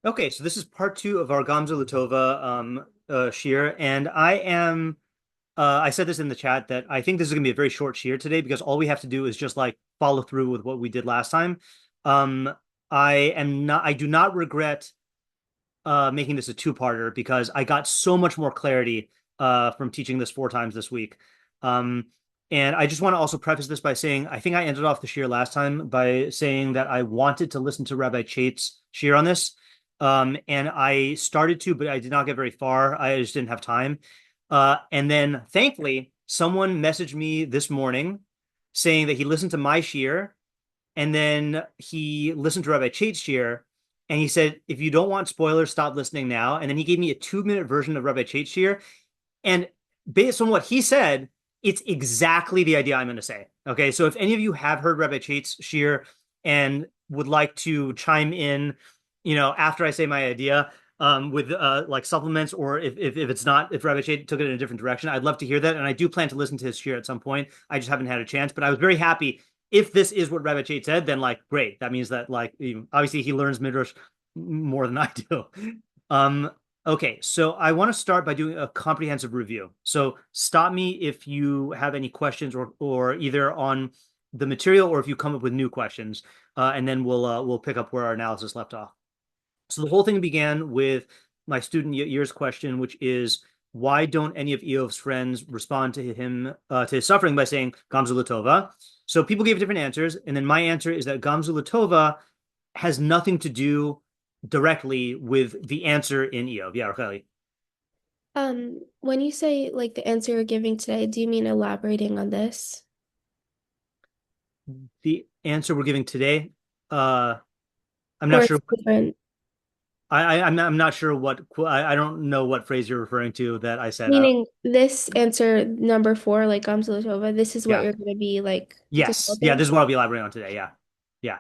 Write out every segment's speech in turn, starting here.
Okay, so this is part two of our Gam Zu shiur, and I said this in the chat that I think this is going to be a very short shiur today because all we have to do is just like follow through with what we did last time. Um, I do not regret making this a two-parter because I got so much more clarity from teaching this four times this week. Um, and I just want to also preface this by saying I think I ended off the shiur last time by saying that I wanted to listen to Rabbi Chait's shiur on this. And I started to, but I did not get very far. I just didn't have time. And then thankfully, someone messaged me this morning saying that he listened to my shiur and then he listened to Rabbi Chait's shiur, and he said, if you don't want spoilers, stop listening now. And then he gave me a 2 minute version of Rabbi Chait's shiur. And based on what he said, it's exactly the idea I'm going to say. Okay, so if any of you have heard Rabbi Chait's shiur and would like to chime in, after I say my idea, with like supplements, or if it's not, if Rabbi Chait took it in a different direction, I'd love to hear that. And I do plan to listen to his shiur at some point. I just haven't had a chance, but I was very happy. If this is what Rabbi Chait said, then like great. That means that like obviously he learns midrash more than I do. Um, okay, so I want to start by doing a comprehensive review. So stop me if you have any questions or either on the material or if you come up with new questions, and then we'll pick up where our analysis left off. So the whole thing began with my student Yair's question, which is why don't any of Eov's friends respond to him to his suffering by saying Gam Zu L'Tova? So people gave different answers, and then my answer is that Gam Zu L'Tova has nothing to do directly with the answer in Eov. Yeah, Racheli. When you say like the answer you're giving today, do you mean elaborating on this? The answer we're giving today, I'm Or not sure. it's different? I'm not sure I don't know what phrase you're referring to that I said. Meaning this answer number four, like Gamsulatova, this is what Yeah. you're going to be like Yes. Yeah, developing? this is what I'll be elaborating on today. Yeah. Yeah.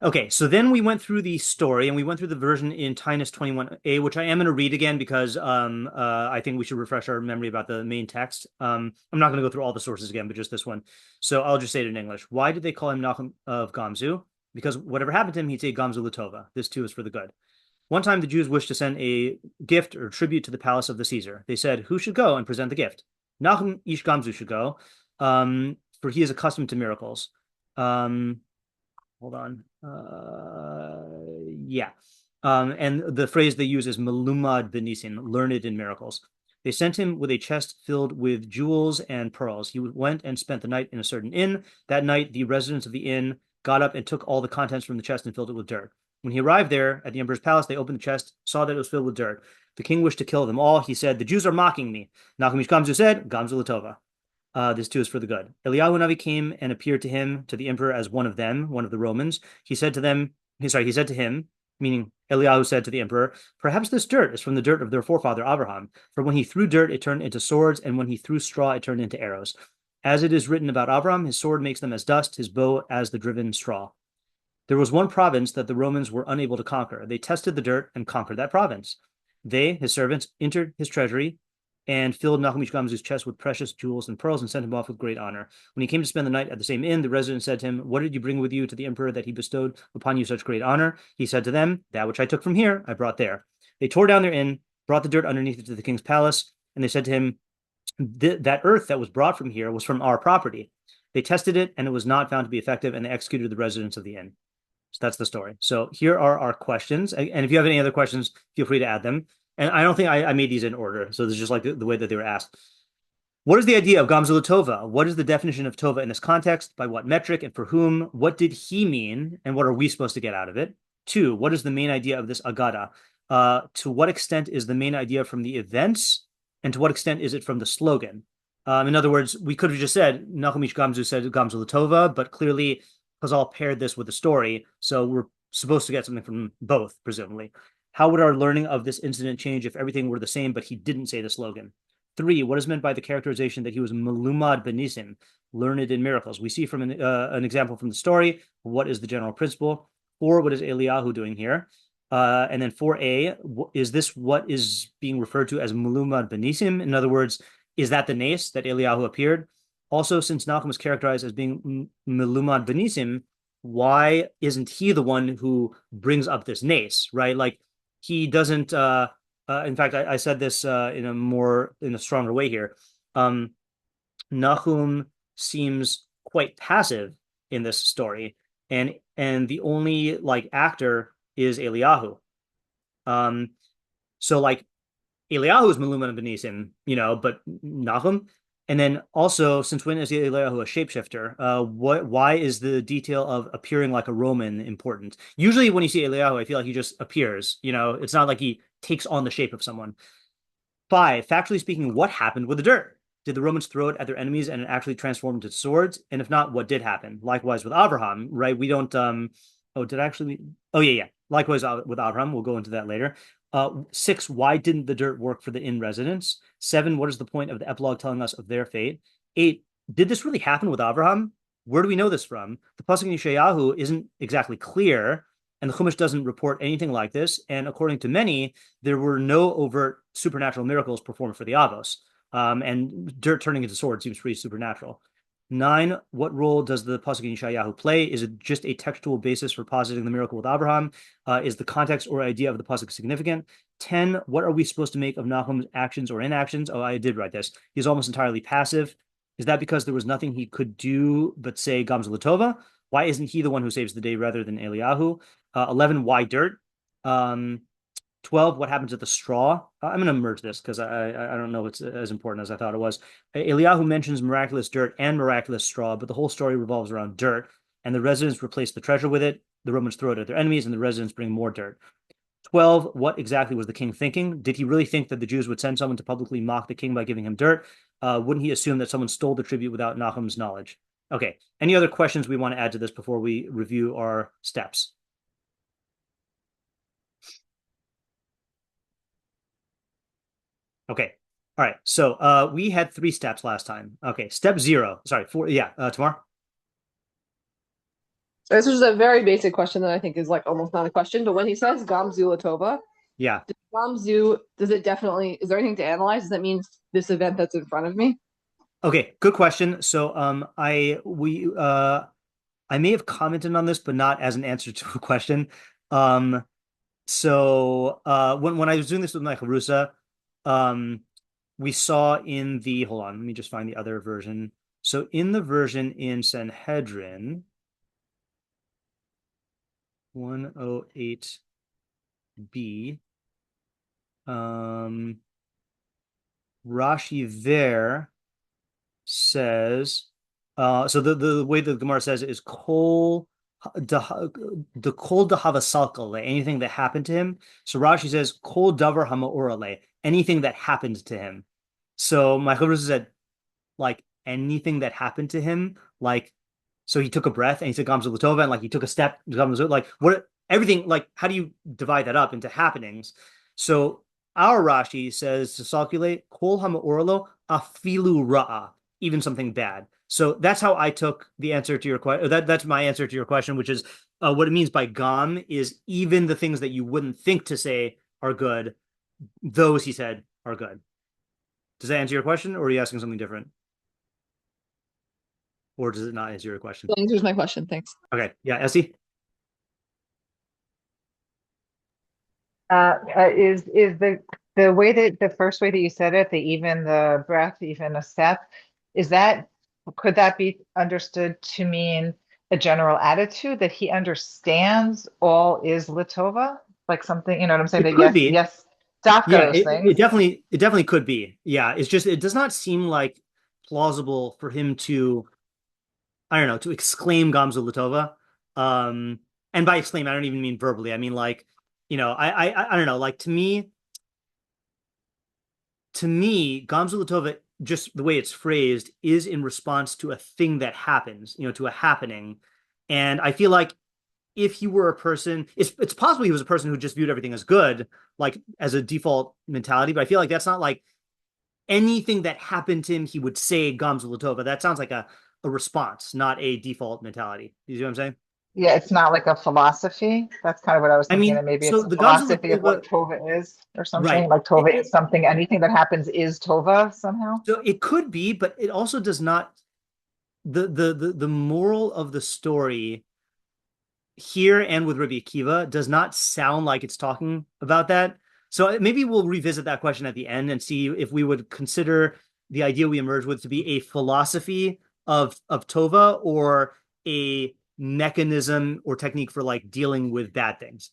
Okay, so then we went through the story and we went through the version in Tinus 21a, which I am going to read again because I think we should refresh our memory about the main text. I'm not going to go through all the sources again, but just this one. So I'll just say it in English. Why did they call him Nachum of Gam Zu? Because whatever happened to him, he'd say Gam Zu L'Tova. This too is for the good. One time the Jews wished to send a gift or tribute to the palace of the Caesar. They said, who should go and present the gift? Nachum Ish Gam Zu should go, for he is accustomed to miracles. Um, hold on. Yeah. And the phrase they use is melumad benisin, learned in miracles. They sent him with a chest filled with jewels and pearls. He went and spent the night in a certain inn. That night, the residents of the inn got up and took all the contents from the chest and filled it with dirt. When he arrived there at the emperor's palace, they opened the chest, saw that it was filled with dirt. The king wished to kill them all. He said, the Jews are mocking me. Nachum Ish Gam Zu said, Gam Zu L'Tova. This too is for the good. Eliyahu Navi came and appeared to him, to the emperor, as one of them, one of the Romans. He said to him, meaning Eliyahu said to the emperor, perhaps this dirt is from the dirt of their forefather Abraham. For when he threw dirt, it turned into swords, and when he threw straw, it turned into arrows. As it is written about Abraham, his sword makes them as dust, his bow as the driven straw. There was one province that the Romans were unable to conquer. They tested the dirt and conquered that province. They, his servants, entered his treasury and filled Nachum Ish Gam Zu's chest with precious jewels and pearls and sent him off with great honor. When he came to spend the night at the same inn, the resident said to him, what did you bring with you to the emperor that he bestowed upon you such great honor? He said to them, that which I took from here, I brought there. They tore down their inn, brought the dirt underneath it to the king's palace, and they said to him, that earth that was brought from here was from our property. They tested it, and it was not found to be effective, and they executed the residents of the inn. So that's the story. So here are our questions. And if you have any other questions, feel free to add them. And I don't think I made these in order. So this is just like the way that they were asked. What is the idea of Gam Zu L'Tova? What is the definition of Tova in this context? By what metric and for whom? What did he mean? And what are we supposed to get out of it? Two, what is the main idea of this Agada? To what extent is the main idea from the events? And to what extent is it from the slogan? In other words, we could have just said, Nachum Ish Gam Zu said Gam Zu L'Tova, but clearly Chazal paired this with the story. So we're supposed to get something from both, presumably. How would our learning of this incident change if everything were the same, but he didn't say the slogan? Three, what is meant by the characterization that he was melumad benisim, learned in miracles? We see from an example from the story. What is the general principle? Four, what is Eliyahu doing here? And then 4a, is this what is being referred to as melumad benisim? In other words, is that the nace that Eliyahu appeared? Also, since Nachum was characterized as being melumad benisim, why isn't he the one who brings up this nace, right? Like he doesn't. In fact, I said this in a stronger way here. Nahum seems quite passive in this story, and the only like actor is Eliyahu. So like Eliyahu is Meluman Benisim, but Nahum. And then also, since when is Eliyahu a shapeshifter? Why is the detail of appearing like a Roman important? Usually, when you see Eliyahu, I feel like he just appears. It's not like he takes on the shape of someone. 5, factually speaking, what happened with the dirt? Did the Romans throw it at their enemies and it actually transformed into swords? And if not, what did happen? Likewise with Abraham, right? We don't. Oh, yeah. Likewise with Abraham, we'll go into that later. 6, why didn't the dirt work for the inn residents? 7, what is the point of the epilogue telling us of their fate? 8, did this really happen with Abraham? Where do we know this from? The Pasuk in Yeshayahu isn't exactly clear, and the Chumash doesn't report anything like this. And according to many, there were no overt supernatural miracles performed for the Avos. And dirt turning into sword seems pretty supernatural. 9, what role does the Pasuk in Yeshayahu play? Is it just a textual basis for positing the miracle with Abraham? Is the context or idea of the Pasuk significant? 10, what are we supposed to make of Nahum's actions or inactions? Oh, I did write this. He's almost entirely passive. Is that because there was nothing he could do but say Gam Zu? Why isn't he the one who saves the day rather than Eliyahu? 11, why dirt? 12, what happens at the straw? I'm going to merge this because I don't know if it's as important as I thought it was. Eliyahu mentions miraculous dirt and miraculous straw, but the whole story revolves around dirt, and the residents replace the treasure with it. The Romans throw it at their enemies, and the residents bring more dirt. 12, what exactly was the king thinking? Did he really think that the Jews would send someone to publicly mock the king by giving him dirt? Wouldn't he assume that someone stole the tribute without Nahum's knowledge? Okay, any other questions we want to add to this before we review our steps? Okay. All right. So we had 3 steps last time. Okay. Step 0. Sorry, 4. Yeah. Tamar? So this is a very basic question that I think is like almost not a question, but when he says Gam Zu Latova, Yeah. Gam Zu, is there anything to analyze? Does that mean this event that's in front of me? Okay. Good question. So I may have commented on this, but not as an answer to a question. When I was doing this with my Harusa, we saw in the, hold on, let me just find the other version. So in the version in Sanhedrin 108b, Rashi there says, so the way the Gemara says it is kol the kol dahavasalkale, anything that happened to him. So Rashi says kol davar hamaorale, anything that happened to him. So my Chavrusa said, like anything that happened to him, like so he took a breath and he said Gam Zu Latova, and like he took a step, like what everything, like how do you divide that up into happenings? So our Rashi says to calculate kol hamaoralo afilu ra'a, even something bad. So that's how I took the answer to your question. That's my answer to your question, which is what it means by Gam is even the things that you wouldn't think to say are good, those he said are good. Does that answer your question, or are you asking something different? Or does it not answer your question? That answers my question. Thanks. Okay. Yeah, Essie? Is the way that the first way that you said it, the breath, even a step, could that be understood to mean a general attitude that he understands all is Litova? Like something, you know what I'm saying? It That could yes, be. yes, stop Yeah, those things. it definitely could be. Yeah, it's just it does not seem like plausible for him to, I don't know, to exclaim Gam Zu Latova. And by exclaim, I don't even mean verbally. I mean like, I don't know, like to me, Gam Zu Latova, just the way it's phrased, is in response to a thing that happens, to a happening. And I feel like if he were a person, it's possible he was a person who just viewed everything as good, like as a default mentality. But I feel like that's not like anything that happened to him, he would say Gam Zu Latova. That sounds like a response, not a default mentality. You see what I'm saying? Yeah, it's not like a philosophy. That's kind of what I was I thinking, mean, that maybe it's so a the Gam Zu philosophy of what Latova, Tova is or something. right? Like Tova is something, anything that happens is Tova somehow. So it could be, but it also does not. The moral of the story here and with Rabbi Akiva does not sound like it's talking about that. So maybe we'll revisit that question at the end and see if we would consider the idea we emerge with to be a philosophy of Tova or a mechanism or technique for like dealing with bad things.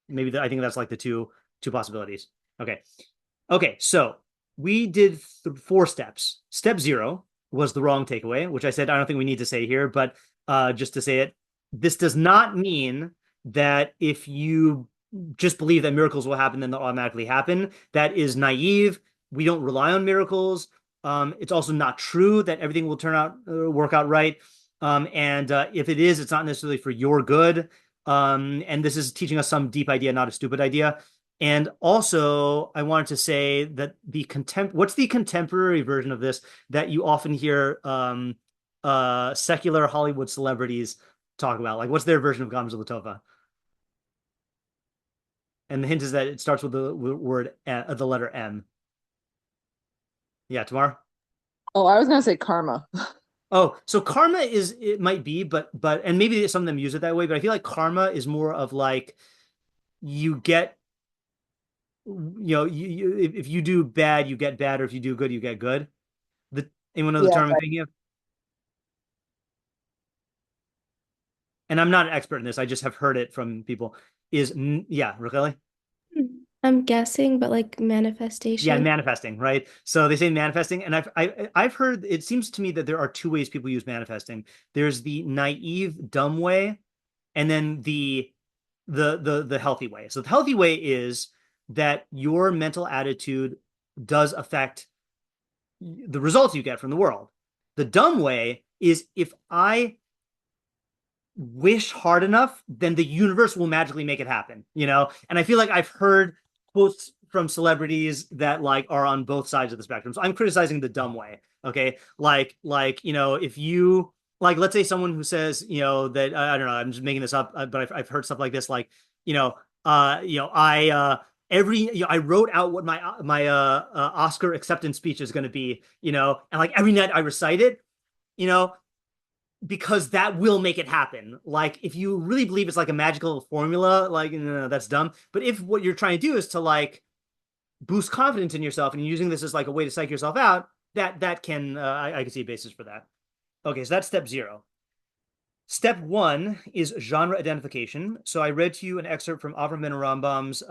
Maybe I think that's like the two possibilities. Okay, so we did 4 steps. Step 0 was the wrong takeaway, which I said I don't think we need to say here, but just to say it, this does not mean that if you just believe that miracles will happen, then they'll automatically happen. That is naive. We don't rely on miracles. It's also not true that everything will work out right. And if it is, it's not necessarily for your good. And this is teaching us some deep idea, not a stupid idea. And also, I wanted to say that what's the contemporary version of this that you often hear secular Hollywood celebrities talk about? Like, what's their version of Gam Zu? And the hint is that it starts with the word, the letter M. Yeah, Tamar? Oh, I was gonna say karma. Oh, so karma it might be, but and maybe some of them use it that way, but I feel like karma is more of like you get, if you do bad, you get bad, or if you do good, you get good. Anyone know the Yeah, term I'm thinking of? And I'm not an expert in this. I just have heard it from people. Yeah, really? I'm guessing, but like Yeah, manifestation. manifesting, right? So they say manifesting, and I've heard, it seems to me that there are 2 ways people use manifesting. There's the naive, dumb way, and then the healthy way. So the healthy way is that your mental attitude does affect the results you get from the world. The dumb way is if I wish hard enough, then the universe will magically make it happen, And I feel like I've heard quotes from celebrities that like are on both sides of the spectrum. So I'm criticizing the dumb way. Okay. Like, if you like, let's say someone who says, that I don't know, I'm just making this up, but I've heard stuff like this, like, I wrote out what my Oscar acceptance speech is going to be, and like every night I recite it, because that will make it happen. Like if you really believe it's like a magical formula, like no, that's dumb. But if what you're trying to do is to like boost confidence in yourself and you're using this as like a way to psych yourself out, that can I can see a basis for that. Okay, so that's step 0. Step 1 is genre identification. So I read to you an excerpt from Avram Ben Rambam's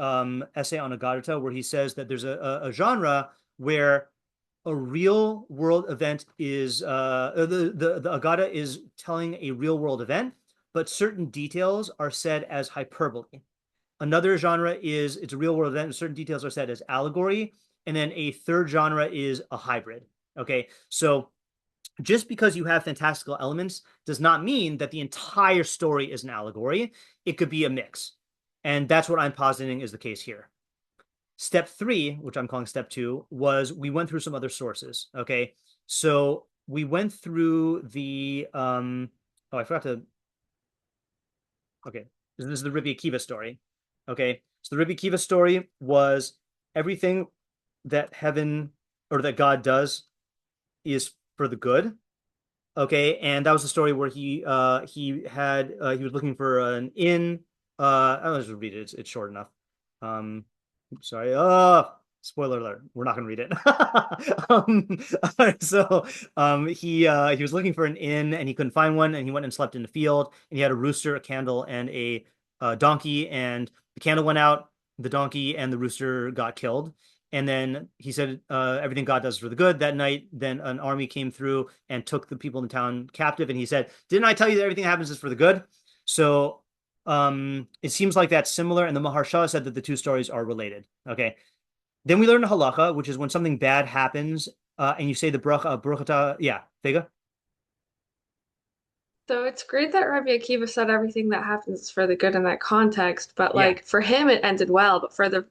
essay on Agadah, where he says that there's a genre where a real world event is the Agadah is telling a real world event, but certain details are said as hyperbole. Another genre is it's a real world event, and certain details are said as allegory, and then a third genre is a hybrid. Okay, so just because you have fantastical elements does not mean that the entire story is an allegory. It could be a mix, and that's what I'm positing is the case here. Step 3, which I'm calling step 2, was we went through some other sources. Okay, so we went through the I forgot to. Okay, this is the Rabbi Akiva story. Okay, so the Rabbi Akiva story was everything that heaven or that God does is for the good. Okay, and that was the story where he was looking for an inn. I'll just read it. It's short enough. Sorry. Spoiler alert. We're not going to read it. All right, so he was looking for an inn and he couldn't find one, and he went and slept in the field. And he had a rooster, a candle, and a donkey. And the candle went out, the donkey and the rooster got killed. And then he said, everything God does for the good. That night, then an army came through and took the people in the town captive. And he said, didn't I tell you that everything that happens is for the good? So it seems like that's similar. And the Maharsha said that the 2 stories are related. Okay. Then we learn the halacha, which is when something bad happens, and you say the bracha, bruchata. Yeah, Vega? So it's great that Rabbi Akiva said everything that happens is for the good in that context, but Yeah. like for him it ended well, but for the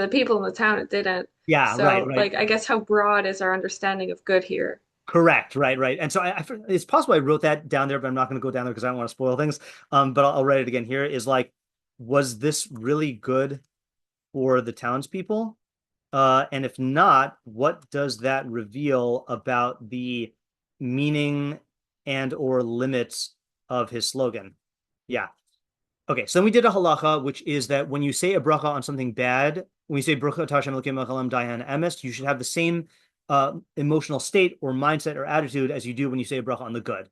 people in the town it didn't. Yeah, So right. like I guess how broad is our understanding of good here? Correct. Right. And so it's possible I wrote that down there, but I'm not going to go down there because I don't want to spoil things. But I'll write it again here. Is like, was this really good for the townspeople? And if not, what does that reveal about the meaning and or limits of his slogan? Yeah. Okay, so then we did a halacha, which is that when you say a bracha on something bad, when you say bracha Tashem Elokim Melech Dayan Emes, you should have the same emotional state or mindset or attitude as you do when you say a bracha on the good.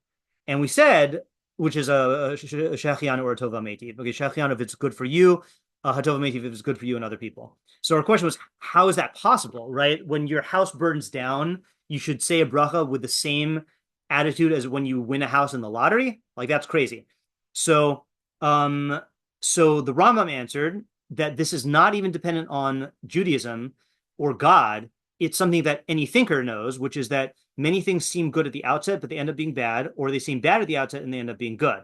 And we said, which is a shechianu or a tova metiv. Okay, shechianu if it's good for you, hatova metiv if it's good for you and other people. So our question was, how is that possible, right? When your house burns down, you should say a bracha with the same attitude as when you win a house in the lottery? Like, that's crazy. So the Rambam answered that this is not even dependent on Judaism or God. It's something that any thinker knows, which is that many things seem good at the outset, but they end up being bad, or they seem bad at the outset and they end up being good.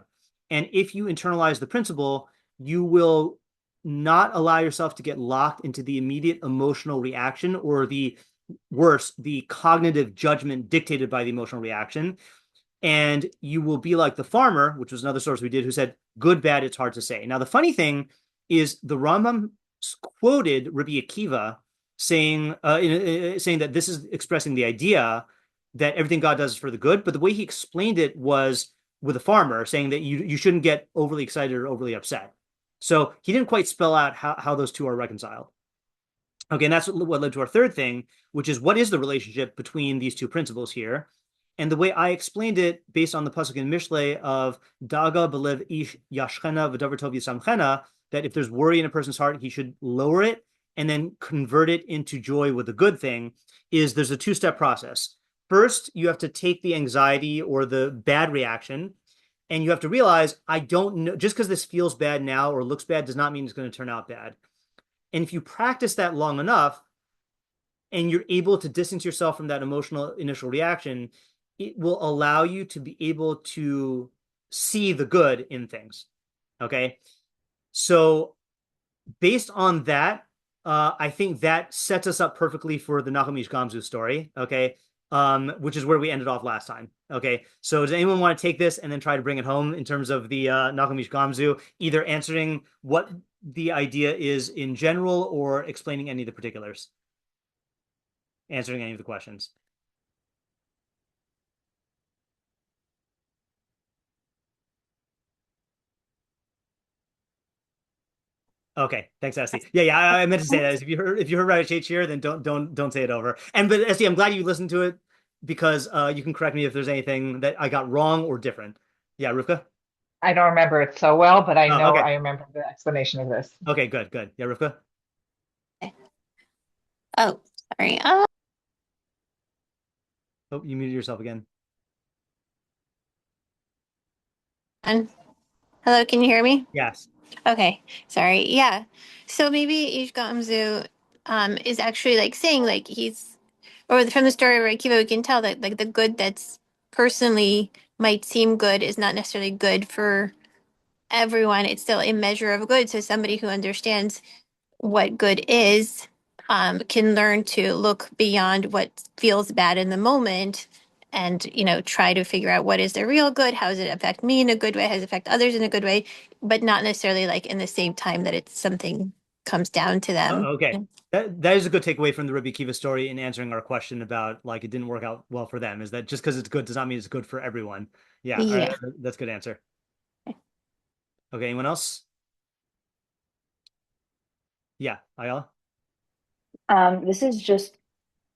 And if you internalize the principle, you will not allow yourself to get locked into the immediate emotional reaction, or the worse, the cognitive judgment dictated by the emotional reaction. And you will be like the farmer, which was another source we did, who said, good, bad, it's hard to say. Now, the funny thing is the Rambam quoted Rabbi Akiva saying that this is expressing the idea that everything God does is for the good. But the way he explained it was with a farmer, saying that you shouldn't get overly excited or overly upset. So he didn't quite spell out how those two are reconciled. Okay, and that's what led to our third thing, which is what is the relationship between these two principles here? And the way I explained it, based on the pasuk in Mishlei of Daga belev ish yashchena v'davar tov yisamchena, that if there's worry in a person's heart, he should lower it and then convert it into joy with a good thing, is there's a two-step process. First, you have to take the anxiety or the bad reaction, and you have to realize, I don't know, just because this feels bad now or looks bad does not mean it's going to turn out bad. And if you practice that long enough, and you're able to distance yourself from that emotional initial reaction, it will allow you to be able to see the good in things. Okay. So based on that, I think that sets us up perfectly for the Gam Zu story. Okay. Which is where we ended off last time. Okay. So does anyone want to take this and then try to bring it home in terms of the Gam Zu, either answering what the idea is in general or explaining any of the particulars? Answering any of the questions. Okay, thanks, Esty. Yeah, I meant to say that. If you heard Rabbi Chait shiur, then don't say it over. But Esty, I'm glad you listened to it, because you can correct me if there's anything that I got wrong or different. Yeah, Rivka? I don't remember it so well, but I know okay. I remember the explanation of this. Okay, good. Yeah, Rivka? Oh, sorry. Oh, you muted yourself again. Hello, can you hear me? Yes. Okay, sorry. Yeah. So maybe Ish Gam Zu is actually like saying like he's, or from the story of Akiva, we can tell that like the good that's personally might seem good is not necessarily good for everyone. It's still a measure of good. So somebody who understands what good is can learn to look beyond what feels bad in the moment and try to figure out what is the real good, how does it affect me in a good way, how does it affect others in a good way, but not necessarily like in the same time that it's something comes down to them. Okay. That is a good takeaway from the Rabbi Akiva story in answering our question about like it didn't work out well for them, is that just because it's good does not mean it's good for everyone. Yeah, Yeah. right, that's a good answer. Okay, anyone else? Yeah, Ayala? This is just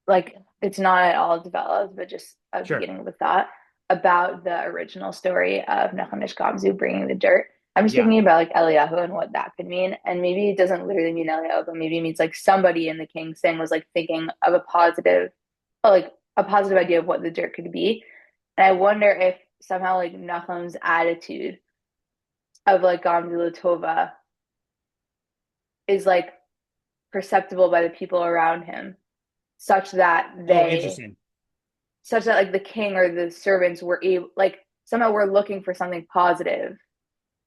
like, it's not at all developed, but just Sure. beginning with that about the original story of Gam Zu bringing the dirt. I'm just Yeah. thinking about like Eliyahu and what that could mean. And maybe it doesn't literally mean Eliyahu, but maybe it means like somebody in the king's thing was like thinking of a positive idea of what the dirt could be. And I wonder if somehow like Nachum's attitude of like Gam Zu Latova is like perceptible by the people around him, such that interesting. such that like the king or the servants were able, like somehow we're looking for something positive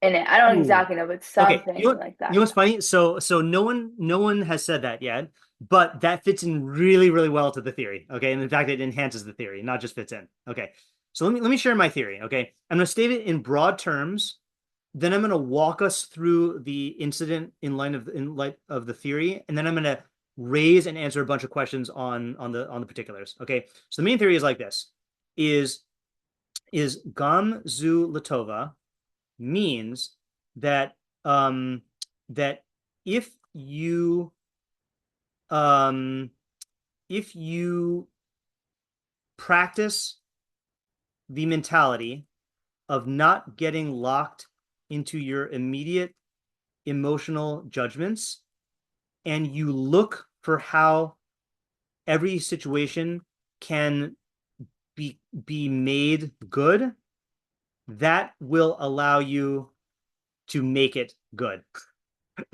in it. I don't exactly know, but something like that. You know what's funny? So no one has said that yet, but that fits in really, really well to the theory. Okay. And in fact, it enhances the theory, not just fits in. Okay. So let me share my theory. Okay. I'm going to state it in broad terms. Then I'm going to walk us through the incident in light of the theory, and then I'm going to raise and answer a bunch of questions on the particulars. Okay. So the main theory is like this: is Gam Zu Latova means that that if you practice the mentality of not getting locked into your immediate emotional judgments, and you look for how every situation can be made good, that will allow you to make it good.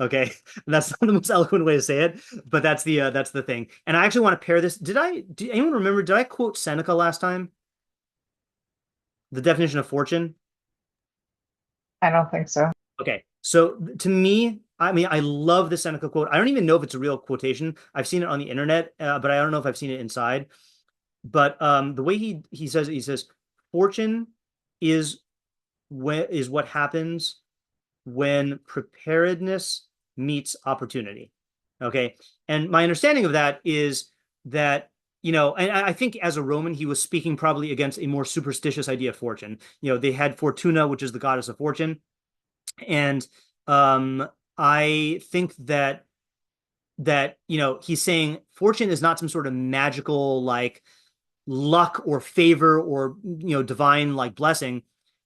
Okay, and that's not the most eloquent way to say it, but that's the thing. And I actually want to pair this. Did anyone remember? Did I quote Seneca last time? The definition of fortune. I don't think so. Okay, so to me, I mean, I love the Seneca quote. I don't even know if it's a real quotation. I've seen it on the internet, but I don't know if I've seen it inside. But the way he says, fortune is what happens when preparedness meets opportunity. Okay, and my understanding of that is that, and I think as a Roman, he was speaking probably against a more superstitious idea of fortune. They had Fortuna, which is the goddess of fortune. And I think that he's saying fortune is not some sort of magical like luck or favor or divine like blessing.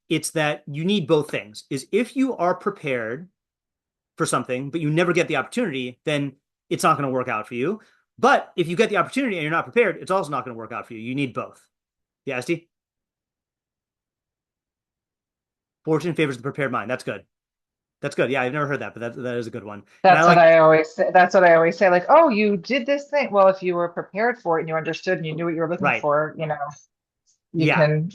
It's that you need both things. Is if you are prepared for something, but you never get the opportunity, then it's not going to work out for you. But if you get the opportunity and you're not prepared, it's also not going to work out for you. You need both. Yeah, Steve? Fortune favors the prepared mind. That's good. That's good. Yeah, I've never heard that, but that is a good one. That's what I always say. That's what I always say. Like, oh, you did this thing. Well, if you were prepared for it and you understood and you knew what you were looking for, you can.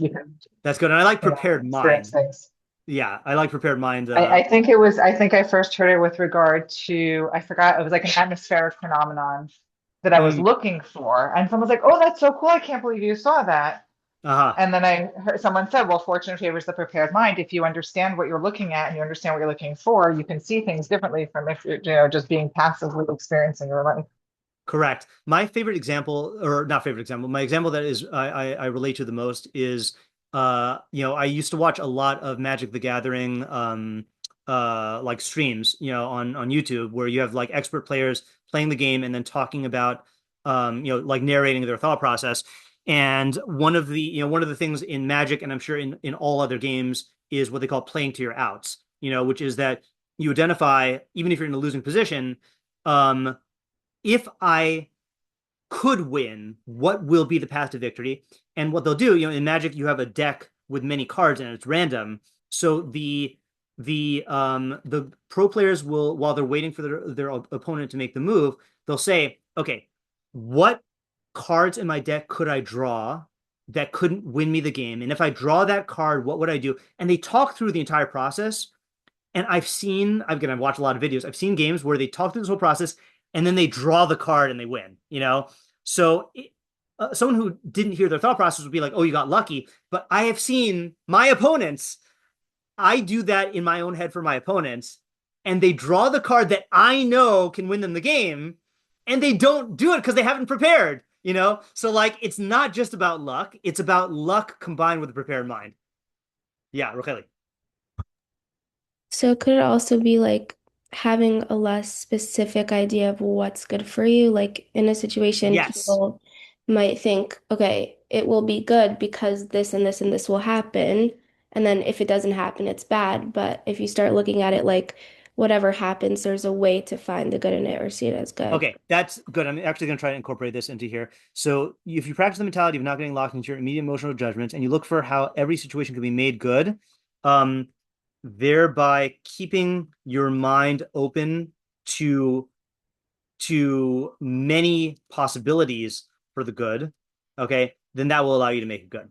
That's good. And I like prepared mind. Things. Yeah, I like prepared mind. I think I first heard it with regard to, I forgot, it was like an atmospheric phenomenon that I was looking for. And someone was like, oh, that's so cool. I can't believe you saw that. And then I heard someone said, well, fortune favors the prepared mind. If you understand what you're looking at and you understand what you're looking for, you can see things differently from if you're just being passively experiencing your life. Correct. My favorite example, or not favorite example, my example that is I relate to the most is I used to watch a lot of Magic the Gathering like streams, on YouTube, where you have like expert players playing the game and then talking about like narrating their thought process. And one of the things in Magic, and I'm sure in all other games, is what they call playing to your outs, which is that you identify, even if you're in a losing position, if I could win, what will be the path to victory? And what they'll do, in Magic, you have a deck with many cards and it's random. So the pro players will, while they're waiting for their opponent to make the move, they'll say, okay, what cards in my deck could I draw that couldn't win me the game? And if I draw that card, what would I do? And they talk through the entire process. And I've watched a lot of videos. I've seen games where they talk through this whole process and then they draw the card and they win, So someone who didn't hear their thought process would be like, oh, you got lucky. But I have seen my opponents, I do that in my own head for my opponents, and they draw the card that I know can win them the game, and they don't do it because they haven't prepared. So like, it's not just about luck. It's about luck combined with a prepared mind. Yeah, Rocheli. So could it also be like having a less specific idea of what's good for you? Like in a situation, yes. People might think, okay, it will be good because this and this and this will happen. And then if it doesn't happen, it's bad. But if you start looking at it like whatever happens, there's a way to find the good in it or see it as good. Okay, that's good. I'm actually going to try to incorporate this into here. So if you practice the mentality of not getting locked into your immediate emotional judgments and you look for how every situation can be made good, thereby keeping your mind open to many possibilities for the good, okay, then that will allow you to make it good.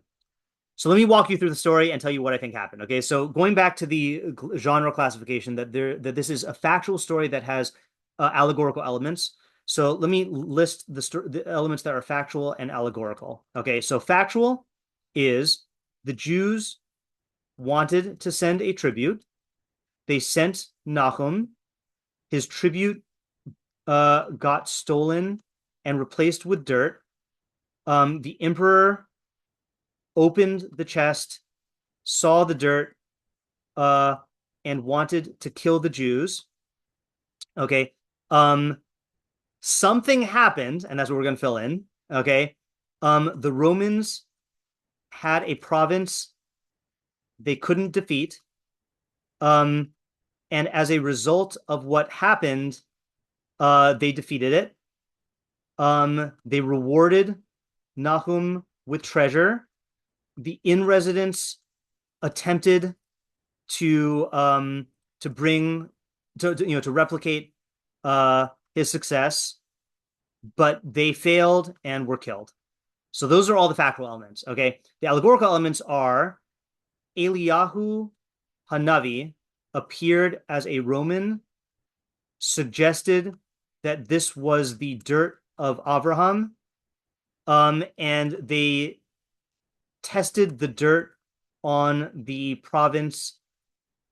So let me walk you through the story and tell you what I think happened. Okay, so going back to the genre classification, that this is a factual story that has allegorical elements. So let me list the elements that are factual and allegorical. Okay, so factual is the Jews wanted to send a tribute. They sent Nahum. His tribute got stolen and replaced with dirt. The emperor opened the chest, saw the dirt, and wanted to kill the Jews. Okay. Something happened, and that's what we're going to fill in. Okay. The Romans had a province they couldn't defeat. And as a result of what happened, they defeated it. They rewarded Nahum with treasure. The in-residents attempted to replicate his success, but they failed and were killed. So those are all the factual elements. Okay, the allegorical elements are Eliyahu Hanavi appeared as a Roman, suggested that this was the dirt of Abraham, and they tested the dirt on the province,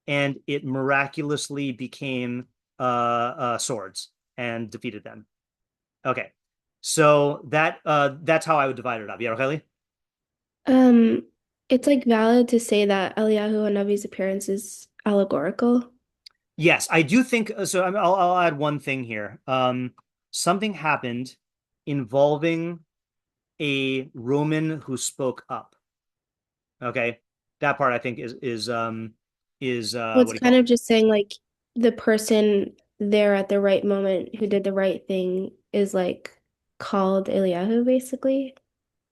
and it miraculously became swords and defeated them. Okay, so that's how I would divide it up. Yeah, Kelly? It's like valid to say that Eliyahu Hanavi's appearance is allegorical. Yes, I do think so. I'll add one thing here. Something happened involving a Roman who spoke up. Okay, that part I think is Well, it's what do you kind call of just saying like the person there at the right moment who did the right thing is like called Eliyahu, basically.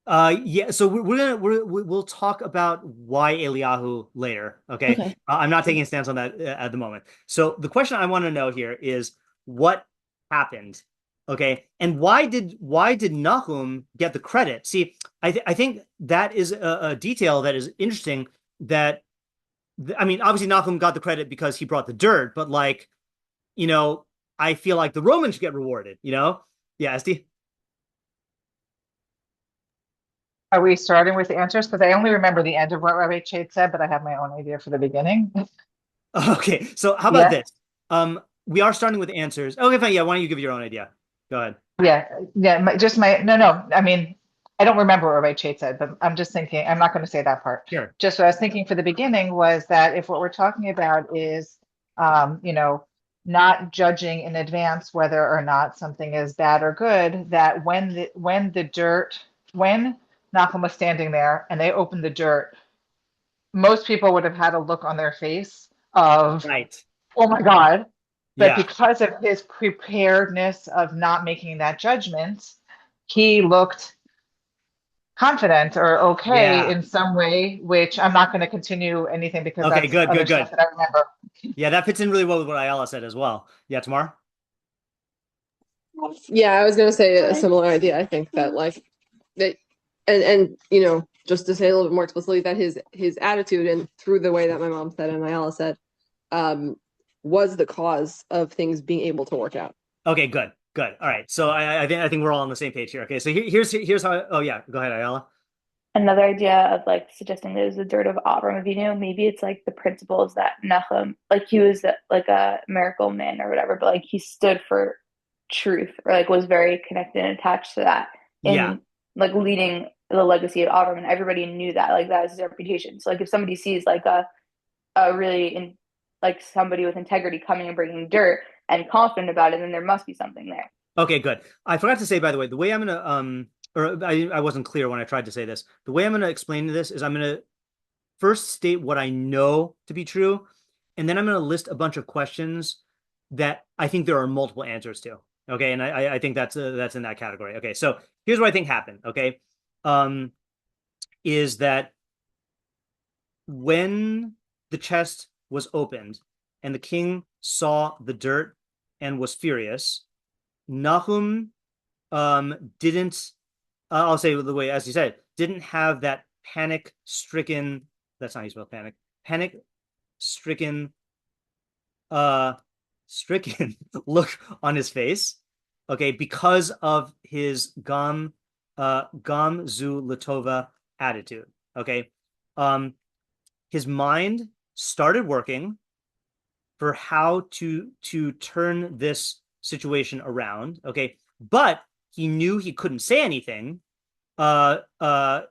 Yeah, so we'll talk about why Eliyahu later. Okay, Okay. I'm not taking a stance on that at the moment. So the question I want to know here is what happened. Okay, and why did Nahum get the credit? See, I think that is a detail that is interesting. That I mean, obviously Nahum got the credit because he brought the dirt, but like, I feel like the Romans should get rewarded. Yeah, Esty. Are we starting with the answers? Because I only remember the end of what Rabbi Chait said, but I have my own idea for the beginning. Okay, so how about Yeah. this? We are starting with answers. Okay, fine. Yeah, why don't you give your own idea? Go ahead. Yeah. No. I mean, I don't remember what Rabbi Chait said, but I'm just thinking, I'm not going to say that part. Sure. Just what I was thinking for the beginning was that if what we're talking about is, not judging in advance whether or not something is bad or good, that when Nahum was standing there and they opened the dirt, most people would have had a look on their face of, Right. oh my God. But Yeah. because of his preparedness of not making that judgment, he looked confident or okay Yeah. in some way, which I'm not going to continue anything because Okay, that's good. other stuff that I remember. Yeah, that fits in really well with what Ayala said as well. Yeah, Tamar? Yeah, I was gonna say a similar idea. I think that like that and just to say a little bit more explicitly that his attitude and through the way that my mom said and Ayala said, was the cause of things being able to work out. Okay, good. All right. So I think we're all on the same page here. Okay, so here's how. Oh yeah, go ahead, Ayala. Another idea of like suggesting that it was the dirt of Avram Avinu. Maybe it's like the principles that Nahum, like he was like a miracle man or whatever, but like he stood for truth or like was very connected and attached to that in Yeah. like leading the legacy of Avram, and everybody knew that like that was his reputation. So like if somebody sees like a really like somebody with integrity coming and bringing dirt and confident about it, then there must be something there. Okay, good. I forgot to say, by the way, the way I'm gonna or I wasn't clear when I tried to say this. The way I'm gonna explain this is I'm gonna first state what I know to be true, and then I'm gonna list a bunch of questions that I think there are multiple answers to. Okay, and I think that's in that category. Okay, so here's what I think happened. Okay, is that when the chest was opened and the king saw the dirt and was furious, Nahum didn't, I'll say the way, as you said, didn't have that panic-stricken, that's not how you spell panic, panic-stricken, stricken look on his face, okay, because of his Gam Zu Latova attitude, okay? His mind started working for how to turn this situation around, okay? But he knew he couldn't say anything, without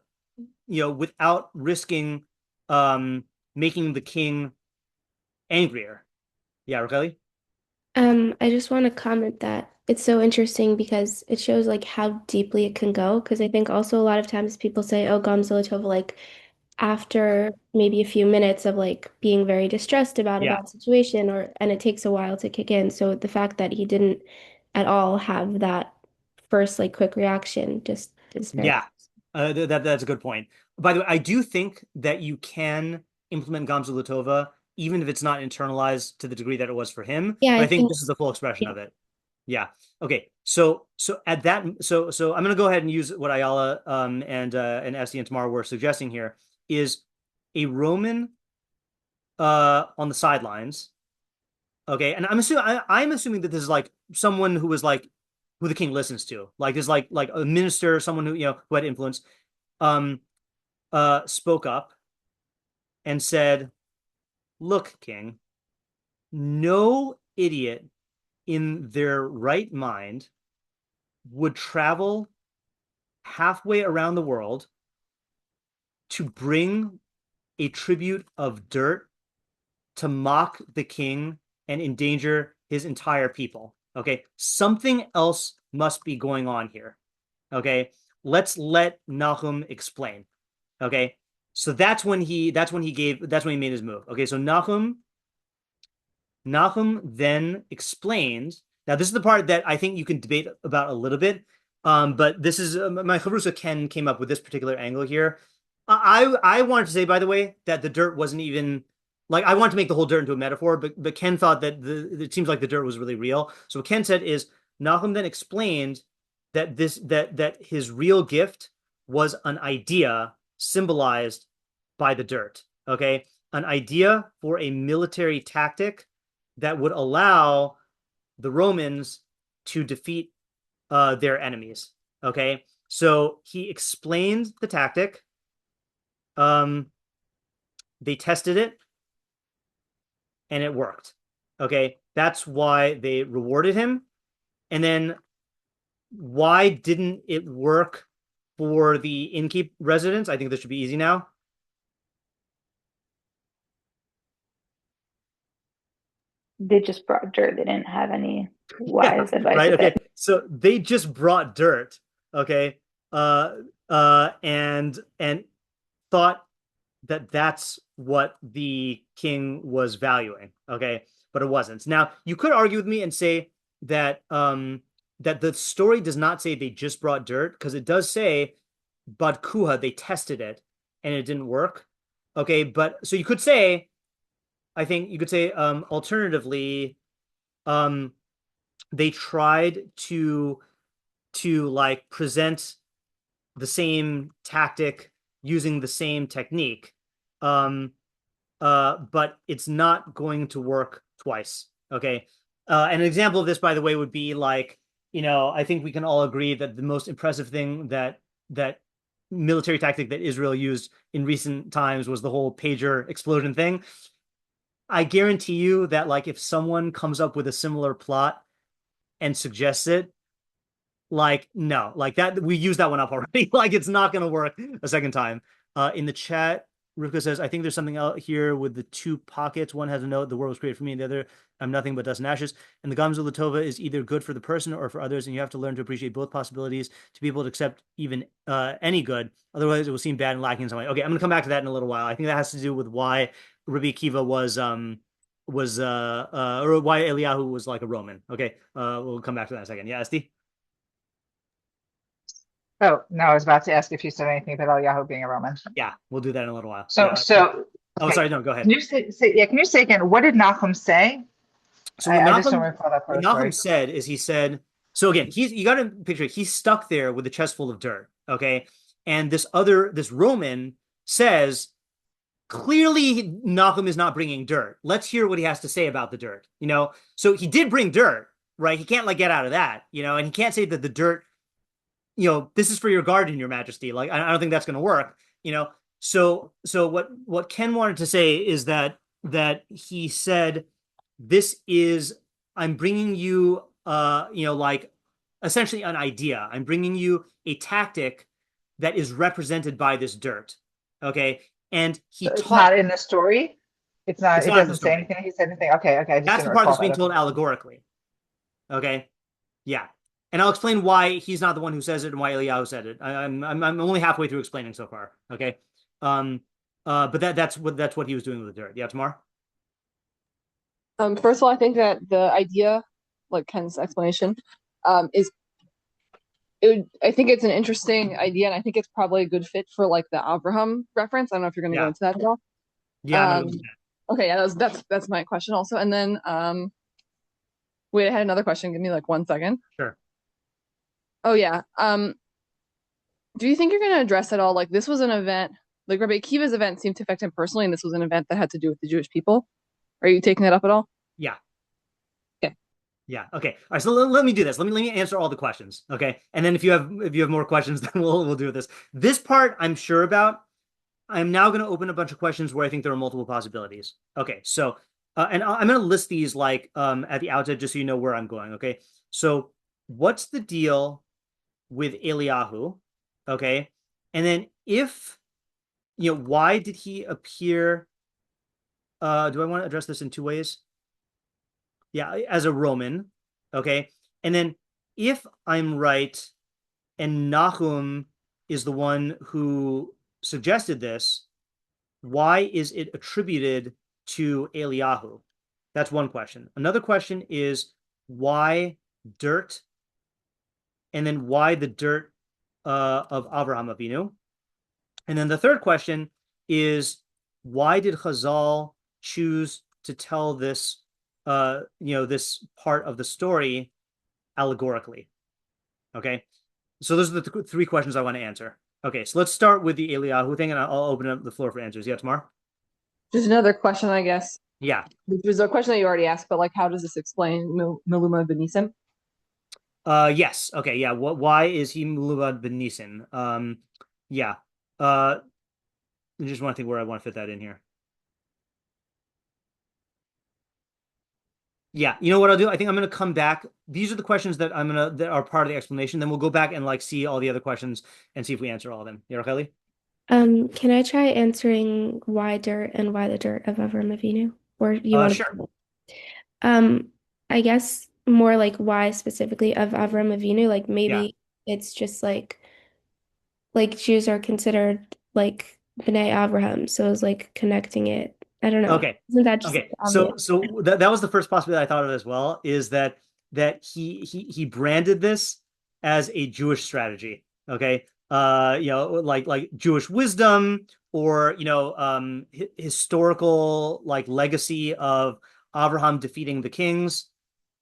risking making the king angrier. Yeah, Kelly? I just want to comment that it's so interesting because it shows like how deeply it can go. Because I think also a lot of times people say, "Oh, Gam Zu," like after maybe a few minutes of like being very distressed about a Yeah. bad situation, and it takes a while to kick in. So the fact that he didn't at all have that first like quick reaction just is very. Yeah. That's a good point. By the way, I do think that you can implement Gam Zu even if it's not internalized to the degree that it was for him. Yeah, But I I think think. this is the full expression Yeah. of it. Yeah. Okay. So at that so I'm gonna go ahead and use what Ayala and Esty and Tamar were suggesting here is a Roman on the sidelines. Okay, and I'm assuming that this is like someone who was like who the king listens to, like this like a minister, someone who who had influence, um, spoke up and said, "Look, king, no idiot in their right mind would travel halfway around the world to bring a tribute of dirt to mock the king and endanger his entire people." Okay, something else must be going on here. Okay, let's let Nahum explain. Okay, so that's when he made his move. Okay, so Nahum then explains. Now, this is the part that I think you can debate about a little bit. But this is my Chavrusa Ken came up with this particular angle here. I wanted to say, by the way, that the dirt wasn't even like I wanted to make the whole dirt into a metaphor, but Ken thought that it seems like the dirt was really real. So what Ken said is Nahum then explained that that his real gift was an idea symbolized by the dirt. Okay, an idea for a military tactic that would allow the Romans to defeat their enemies. Okay, so he explained the tactic. They tested it, and it worked. Okay, that's why they rewarded him. And then why didn't it work for the innkeep residents? I think this should be easy now. They just brought dirt. They didn't have any wise advice Right. with Okay. it. So they just brought dirt. Okay. And thought that that's what the king was valuing. Okay. But it wasn't. Now, you could argue with me and say that that the story does not say they just brought dirt, because it does say Badkuha, they tested it and it didn't work. Okay, but so you could say, I think you could say alternatively, um they tried to like present the same tactic using the same technique, um but it's not going to work twice. Okay, and an example of this, by the way, would be like, I think we can all agree that the most impressive thing that military tactic that Israel used in recent times was the whole pager explosion thing. I guarantee you that like if someone comes up with a similar plot and suggests it, like no, like that we used that one up already. Like it's not gonna work a second time. In the chat, Rivka says, I think there's something out here with the two pockets. One has a note, the world was created for me, and the other, I'm nothing but dust and ashes. And the Gam Zu is either good for the person or for others, and you have to learn to appreciate both possibilities to be able to accept even any good. Otherwise, it will seem bad and lacking in some way. Okay, I'm gonna come back to that in a little while. I think that has to do with why Rabbi Akiva was or why Eliyahu was like a Roman. Okay, we'll come back to that in a second. Yeah, Esti? Oh, no, I was about to ask if you said anything about Yahoo being a Roman. Yeah, we'll do that in a little while. So, Yeah. so Oh, okay. sorry, no, go ahead. Can you can you say again, what did Nahum say? So I just don't recall that part what of the Nahum story. said is he said, so again, you got to picture it, he's stuck there with a chest full of dirt. Okay. And this Roman says, clearly Nahum is not bringing dirt. Let's hear what he has to say about the dirt. So he did bring dirt, right? He can't like get out of that, and he can't say that the dirt, this is for your garden, your majesty. Like, I don't think that's going to work, So what Ken wanted to say is that he said, I'm bringing you, like essentially an idea. I'm bringing you a tactic that is represented by this dirt. Okay. And he So it's taught. not in the story? It's not. It's It not in the doesn't say story. anything. He said anything. Okay. I just That's didn't the part recall that's being that. told allegorically. Okay. Yeah. And I'll explain why he's not the one who says it and why Eliyahu said it. I'm only halfway through explaining so far. Okay. But that's what he was doing with the dirt. Yeah, Tamar? First of all, I think that the idea, like Ken's explanation, is I think it's an interesting idea, and I think it's probably a good fit for like the Abraham reference. I don't know if you're going to go Yeah. into that at all. Yeah, Um, okay, yeah, that's my question also. And then wait, I had another question. Give me like 1 second. sure. Oh yeah. Do you think you're going to address at all? Like this was an event, like Rabbi Akiva's event seemed to affect him personally, and this was an event that had to do with the Jewish people. Are you taking that up at all? Yeah. Okay. Yeah. Okay. All right. So let me do this. Let me answer all the questions. Okay. And then if you have more questions, then we'll do this. This part I'm sure about. I'm now going to open a bunch of questions where I think there are multiple possibilities. Okay. So and I'm going to list these like at the outset just so you know where I'm going. Okay. So what's the deal with Eliyahu? Okay. And then if why did he appear? Do I want to address this in two ways? Yeah, as a Roman. Okay. And then if I'm right, and Nahum is the one who suggested this, why is it attributed to Eliyahu? That's one question. Another question is why dirt? And then why the dirt of Avraham Avinu? And then the third question is why did Chazal choose to tell this this part of the story allegorically? Okay. So those are the three questions I want to answer. Okay, so let's start with the Eliyahu thing, and I'll open up the floor for answers. Yeah, Tamar? Just another question, I guess. Yeah. Which was a question that you already asked, but like, how does this explain Miluma Benisim? Yes. Okay, yeah. Why is he Muluvad ben Nisan? Yeah. I just want to think where I want to fit that in here. Yeah, you know what I'll do? I think I'm gonna come back. These are the questions that are part of the explanation. Then we'll go back and like see all the other questions and see if we answer all of them. Yeah, Racheli? Can I try answering why dirt and why the dirt of Avram Avinu? Or you want to? Sure. I guess more like why specifically of Avram Avinu. Like Yeah. maybe it's just like Jews are considered like B'nai Avraham, so it's like connecting it. I don't know. Okay. Isn't that just Okay. obvious? So that was the first possibility I thought of as well, is that he branded this as a Jewish strategy. Okay. Like Jewish wisdom or historical like legacy of Abraham defeating the kings.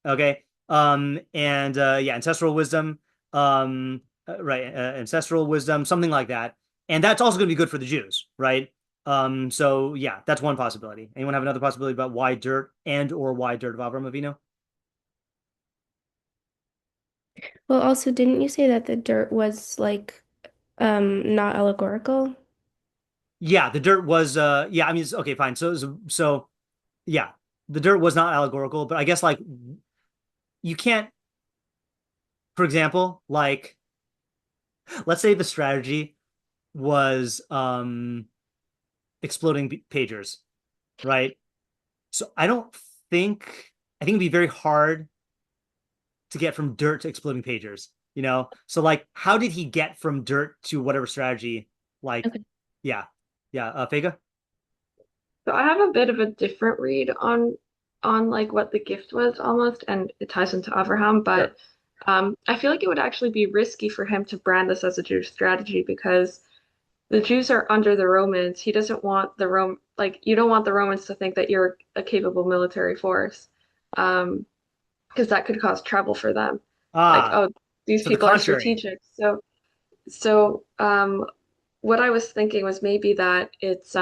Okay. And yeah, ancestral wisdom. Right, ancestral wisdom, something like that. And that's also going to be good for the Jews, right? So yeah, that's one possibility. Anyone have another possibility about why dirt or why dirt of Avram Avinu? Well, also, didn't you say that the dirt was like not allegorical? Yeah, the dirt was yeah, I mean okay, fine. So yeah, the dirt was not allegorical, but I guess like you can't, for example, like let's say the strategy was exploding pagers, right? So I think it'd be very hard to get from dirt to exploding pagers, So like how did he get from dirt to whatever strategy? Like, Okay. yeah. Fega? So I have a bit of a different read on like what the gift was almost, and it ties into Abraham, but I feel like it would actually be risky for him to brand this as a Jewish strategy because the Jews are under the Romans. He doesn't want you don't want the Romans to think that you're a capable military force. Because that could cause trouble for them. Like, Ah, oh, these so the people are contrary. strategic. So what I was thinking was maybe that it's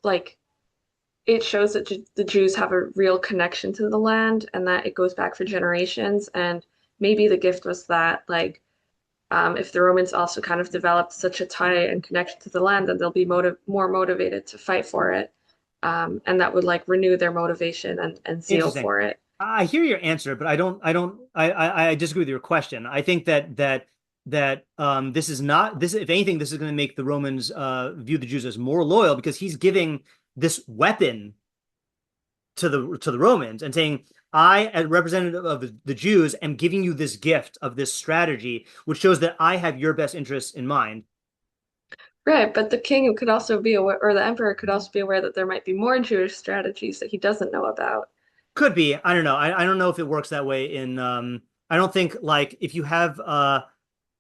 like it shows that the Jews have a real connection to the land and that it goes back for generations. And maybe the gift was that like if the Romans also kind of developed such a tie and connection to the land, then they'll be more motivated to fight for it. And that would like renew their motivation and zeal Interesting. for it. I hear your answer, but I disagree with your question. I think that this is not this if anything, this is going to make the Romans view the Jews as more loyal because he's giving this weapon to the Romans and saying, I, as representative of the Jews, am giving you this gift of this strategy, which shows that I have your best interests in mind. Right, but the king could also be aware, or the emperor could also be aware that there might be more Jewish strategies that he doesn't know about. Could be. I don't know. I don't know if it works that way in I don't think like if you have I'm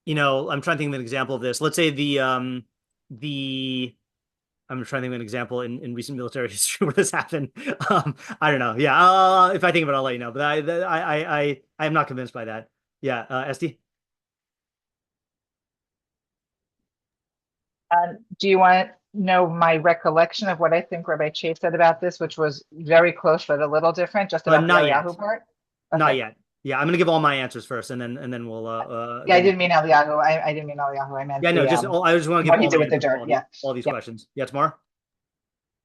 trying to think of an example of this. Let's say the I'm trying to think of an example in recent military history where this happened. I don't know. Yeah, if I think of it, I'll let you know. But I am not convinced by that. Yeah, Esty? Do you want to know my recollection of what I think Rabbi Chait said about this, which was very close but a little different, just about the Not yet. Eliyahu part? Not Okay. yet. Yeah, I'm gonna give all my answers first, and then we'll Yeah, I didn't mean Eliyahu. I didn't mean Eliyahu. I meant yeah, no, the just I just want to give what he all did my with the answers for dirt. Yeah. all these Yeah. questions. Yeah, Tamara?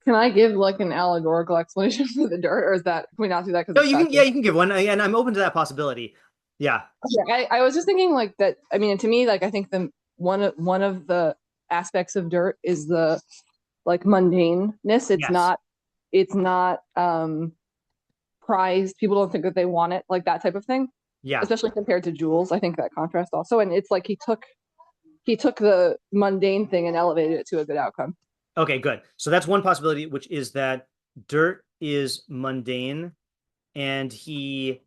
Can I give like an allegorical explanation for the dirt, or is that can we not do that No, because you can. Yeah, you can give one, and I'm open to that possibility. Yeah. Yeah, I was just thinking like that. I mean, to me, like I think the one of the aspects of dirt is the like mundaneness. It's not prized. People don't think that they want it, like that type of thing. Yeah. Especially compared to jewels. I think that contrast also. And it's like he took the mundane thing and elevated it to a good outcome. Okay, good. So that's one possibility, which is that dirt is mundane, and he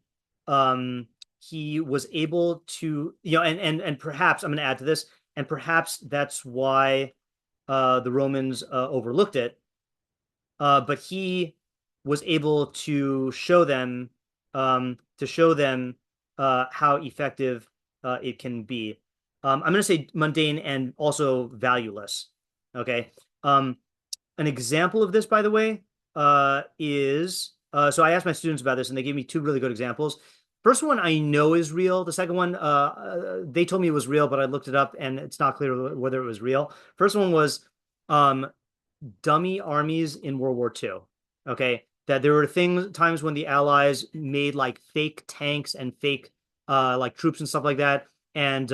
was able to, and perhaps I'm going to add to this, and perhaps that's why the Romans overlooked it. But he was able to show them how effective it can be. I'm going to say mundane and also valueless. Okay. An example of this, by the way, is so I asked my students about this, and they gave me two really good examples. First one I know is real. The second one, they told me it was real, but I looked it up, and it's not clear whether it was real. First one was dummy armies in World War II. Okay, that there were times when the Allies made like fake tanks and fake like troops and stuff like that, and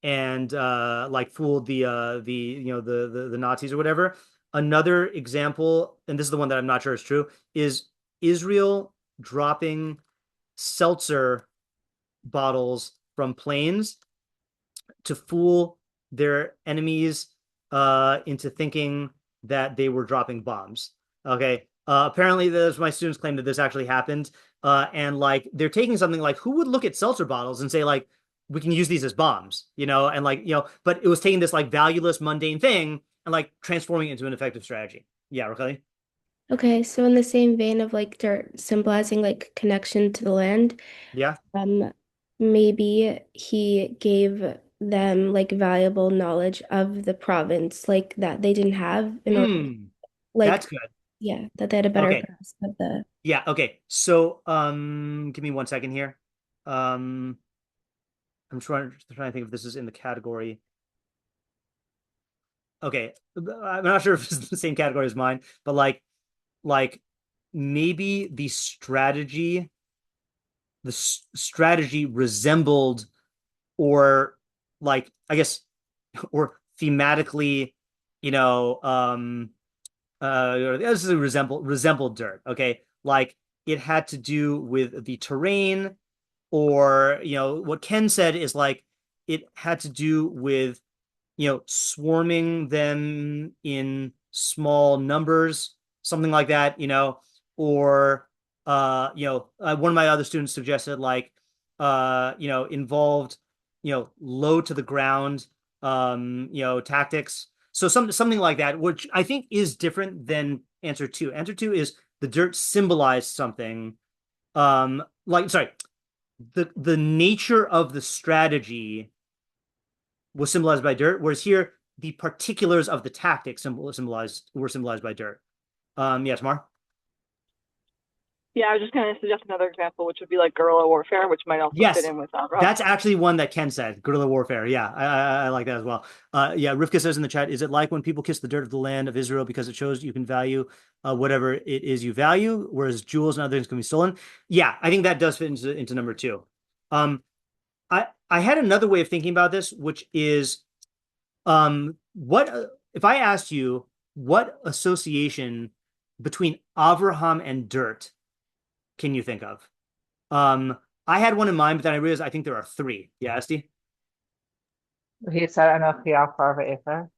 like fooled the Nazis or whatever. Another example, and this is the one that I'm not sure is true, is Israel dropping seltzer bottles from planes to fool their enemies into thinking that they were dropping bombs. Okay. Apparently, my students claim that this actually happened. And like they're taking something like, who would look at seltzer bottles and say, like, we can use these as bombs, and like, but it was taking this like valueless, mundane thing and like transforming it into an effective strategy. Yeah, Raquel? Okay, so in the same vein of like dirt symbolizing like connection to the land, Yeah. maybe he gave them like valuable knowledge of the province, like that they didn't have in order, like That's good. yeah, that they had a better Okay. grasp of the. Yeah, okay. So give me 1 second here. I'm trying to think if this is in the category. Okay, I'm not sure if it's the same category as mine, but like maybe the strategy resembled, or like I guess, or thematically, this is resembled dirt. Okay, like it had to do with the terrain, or what Ken said is like it had to do with swarming them in small numbers, something like that, or one of my other students suggested like involved low to the ground tactics. So something like that, which I think is different than answer two. Answer two is the dirt symbolized something. The nature of the strategy was symbolized by dirt, whereas here the particulars of the tactics were symbolized by dirt. Yeah, Tamar? Yeah, I was just going to suggest another example, which would be like guerrilla warfare, which might also Yes, fit in with that's actually one that Ken said, guerrilla warfare. Yeah, I like that as well. Yeah, Rivka says in the chat, is it like when people kiss the dirt of the land of Israel because it shows you can value whatever it is you value, whereas jewels and other things can be stolen? Yeah, I think that does fit into number two. I had another way of thinking about this, which is what if I asked you what association between Avraham and dirt can you think of? I had one in mind, but then I realized I think there are three. Yeah, Esty? He said, "Anochi al parva."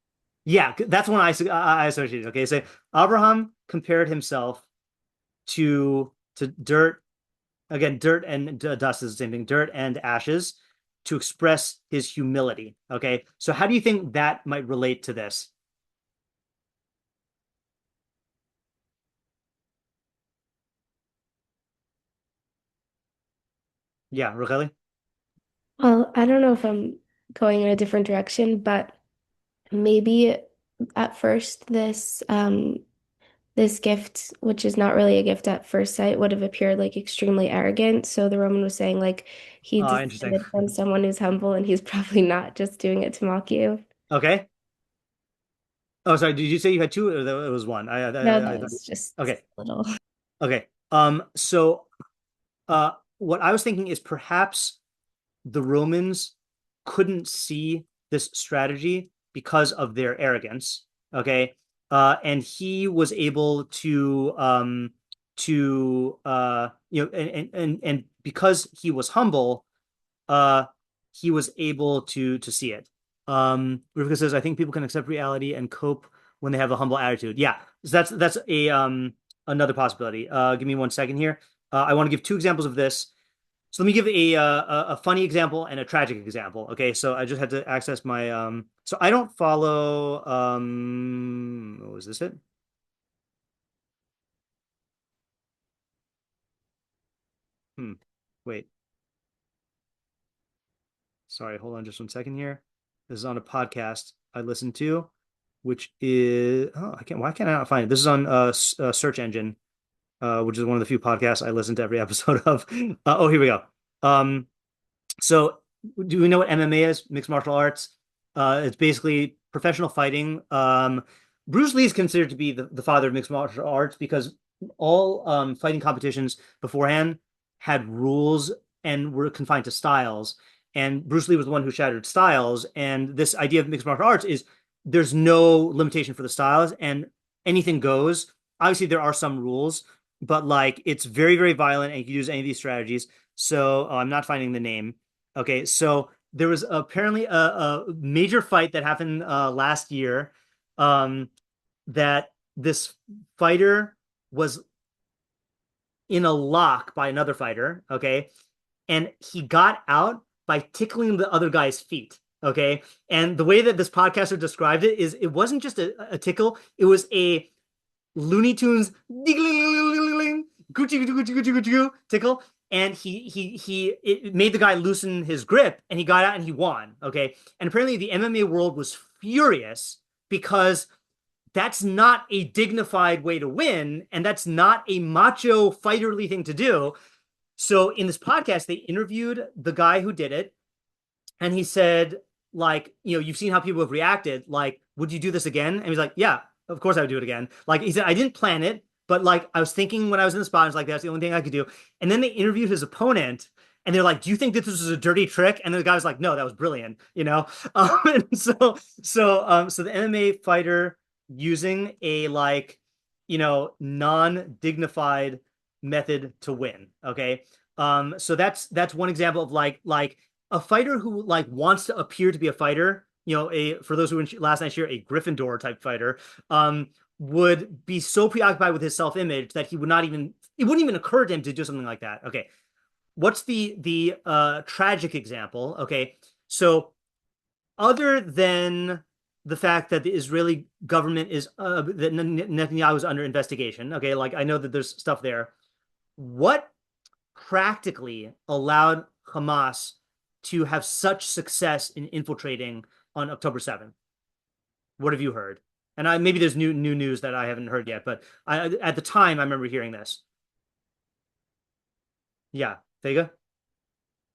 Yeah, that's one I associated. Okay, so Abraham compared himself to dirt. Again, dirt and dust is the same thing. Dirt and ashes to express his humility. Okay, so how do you think that might relate to this? Yeah, Racheli? Well, I don't know if I'm going in a different direction, but maybe at first this gift, which is not really a gift at first sight, would have appeared like extremely arrogant. So the Roman was saying like he Interesting. descended from someone who's humble and he's probably not just doing it to mock you. Okay. Oh, sorry. Did you say you had two, or it was one? No, that I thought. was just Okay. a little. Okay. So, what I was thinking is perhaps the Romans couldn't see this strategy because of their arrogance. Okay. And he was able and because he was humble, uh, he was able to see it. Rivka says, I think people can accept reality and cope when they have a humble attitude. Yeah, so that's a another possibility. Give me 1 second here. I want to give two examples of this. So let me give a funny example and a tragic example. Okay, so I just had to access my so I don't follow was this it? Wait. Sorry, hold on just 1 second here. This is on a podcast I listen to, which is I can't why can't I not find it? This is on a search engine, which is one of the few podcasts I listen to every episode of. Oh, here we go. Um, so do we know what MMA is? Mixed martial arts. It's basically professional fighting. Bruce Lee is considered to be the father of mixed martial arts because all fighting competitions beforehand had rules and were confined to styles. And Bruce Lee was the one who shattered styles. And this idea of mixed martial arts is there's no limitation for the styles and anything goes. Obviously, there are some rules, but like it's very, very violent and you can use any of these strategies. So I'm not finding the name. Okay, so there was apparently a major fight that happened last year um, that this fighter was in a lock by another fighter, okay? And he got out by tickling the other guy's feet, okay? And the way that this podcaster described it is it wasn't just a tickle, it was a Looney Tunes tickle, and it made the guy loosen his grip, and he got out and he won. Okay, and apparently the MMA world was furious because that's not a dignified way to win, and that's not a macho fighterly thing to do. So in this podcast, they interviewed the guy who did it, and he said, like, you've seen how people have reacted. Like, would you do this again? And he's like, yeah, of course I would do it again. Like he said, I didn't plan it, but like I was thinking when I was in the spot, I was like, that's the only thing I could do. And then they interviewed his opponent, and they're like, do you think this was a dirty trick? And the guy was like, no, that was brilliant. And so the MMA fighter using a like, non-dignified method to win. Okay. So that's one example of like a fighter who like wants to appear to be a fighter, for those who were last night's year, a Gryffindor type fighter, would be so preoccupied with his self-image that it wouldn't even occur to him to do something like that. Okay. What's the tragic example? Okay. So other than the fact that the Israeli government is that Netanyahu is under investigation, okay, like I know that there's stuff there. What practically allowed Hamas to have such success in infiltrating on October 7th? What have you heard? And maybe there's new news that I haven't heard yet, but at the time I remember hearing this. Yeah, Vega?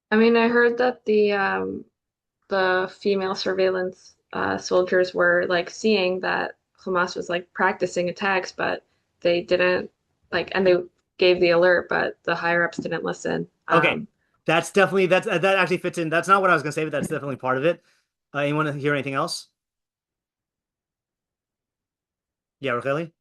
I mean, I heard that the female surveillance soldiers were like seeing that Hamas was like practicing attacks, but they didn't and they gave the alert, but the higher ups didn't listen. Okay, that actually fits in. That's not what I was gonna say, but that's definitely part of it. Anyone hear anything else? Yeah, Racheli?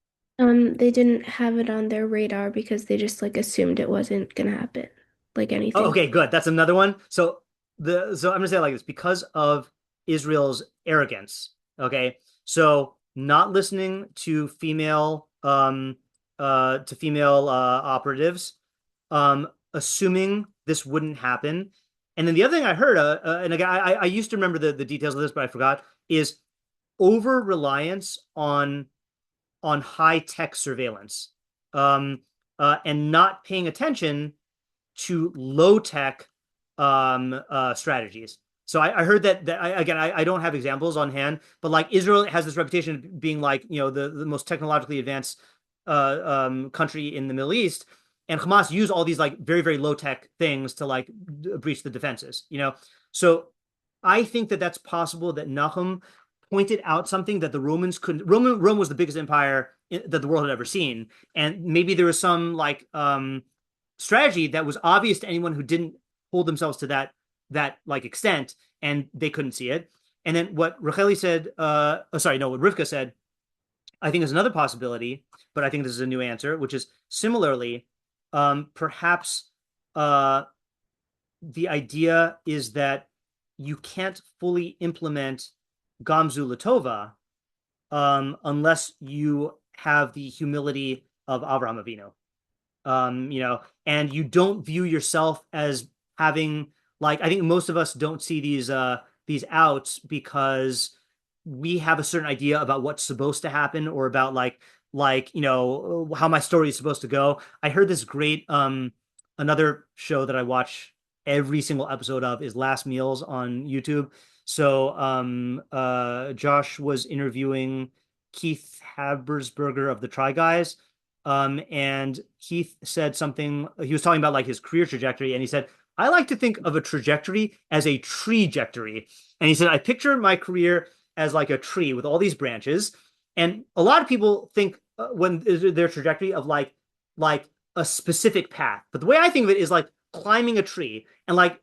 They didn't have it on their radar because they just like assumed it wasn't gonna happen, like Oh, anything. okay, good. That's another one. So I'm gonna say it like this because of Israel's arrogance. Okay, so not listening to female operatives, assuming this wouldn't happen. And then the other thing I heard, and again, I used to remember the details of this, but I forgot, is over reliance on high tech surveillance, and not paying attention to low tech strategies. So I heard that I don't have examples on hand, but like Israel has this reputation of being like, the most technologically advanced country in the Middle East, and Hamas use all these like very, very low tech things to like breach the defenses. So I think that that's possible that Nahum pointed out something that the Romans couldn't. Rome was the biggest empire that the world had ever seen, and maybe there was some like strategy that was obvious to anyone who didn't hold themselves to that like extent, and they couldn't see it. And then what Racheli said, sorry, no, what Rivka said, I think is another possibility, but I think this is a new answer, which is similarly, perhaps the idea is that you can't fully implement Gam Zu unless you have the humility of Avraham Avinu. And you don't view yourself as having, like, I think most of us don't see these outs because we have a certain idea about what's supposed to happen, or about how my story is supposed to go. I heard this great another show that I watch every single episode of is Last Meals on YouTube. So Josh was interviewing Keith Habersberger of the Try Guys. And Keith said something, he was talking about like his career trajectory, and he said, I like to think of a trajectory as a trajectory. And he said, I picture my career as like a tree with all these branches. And a lot of people think when their trajectory of like a specific path. But the way I think of it is like climbing a tree, and like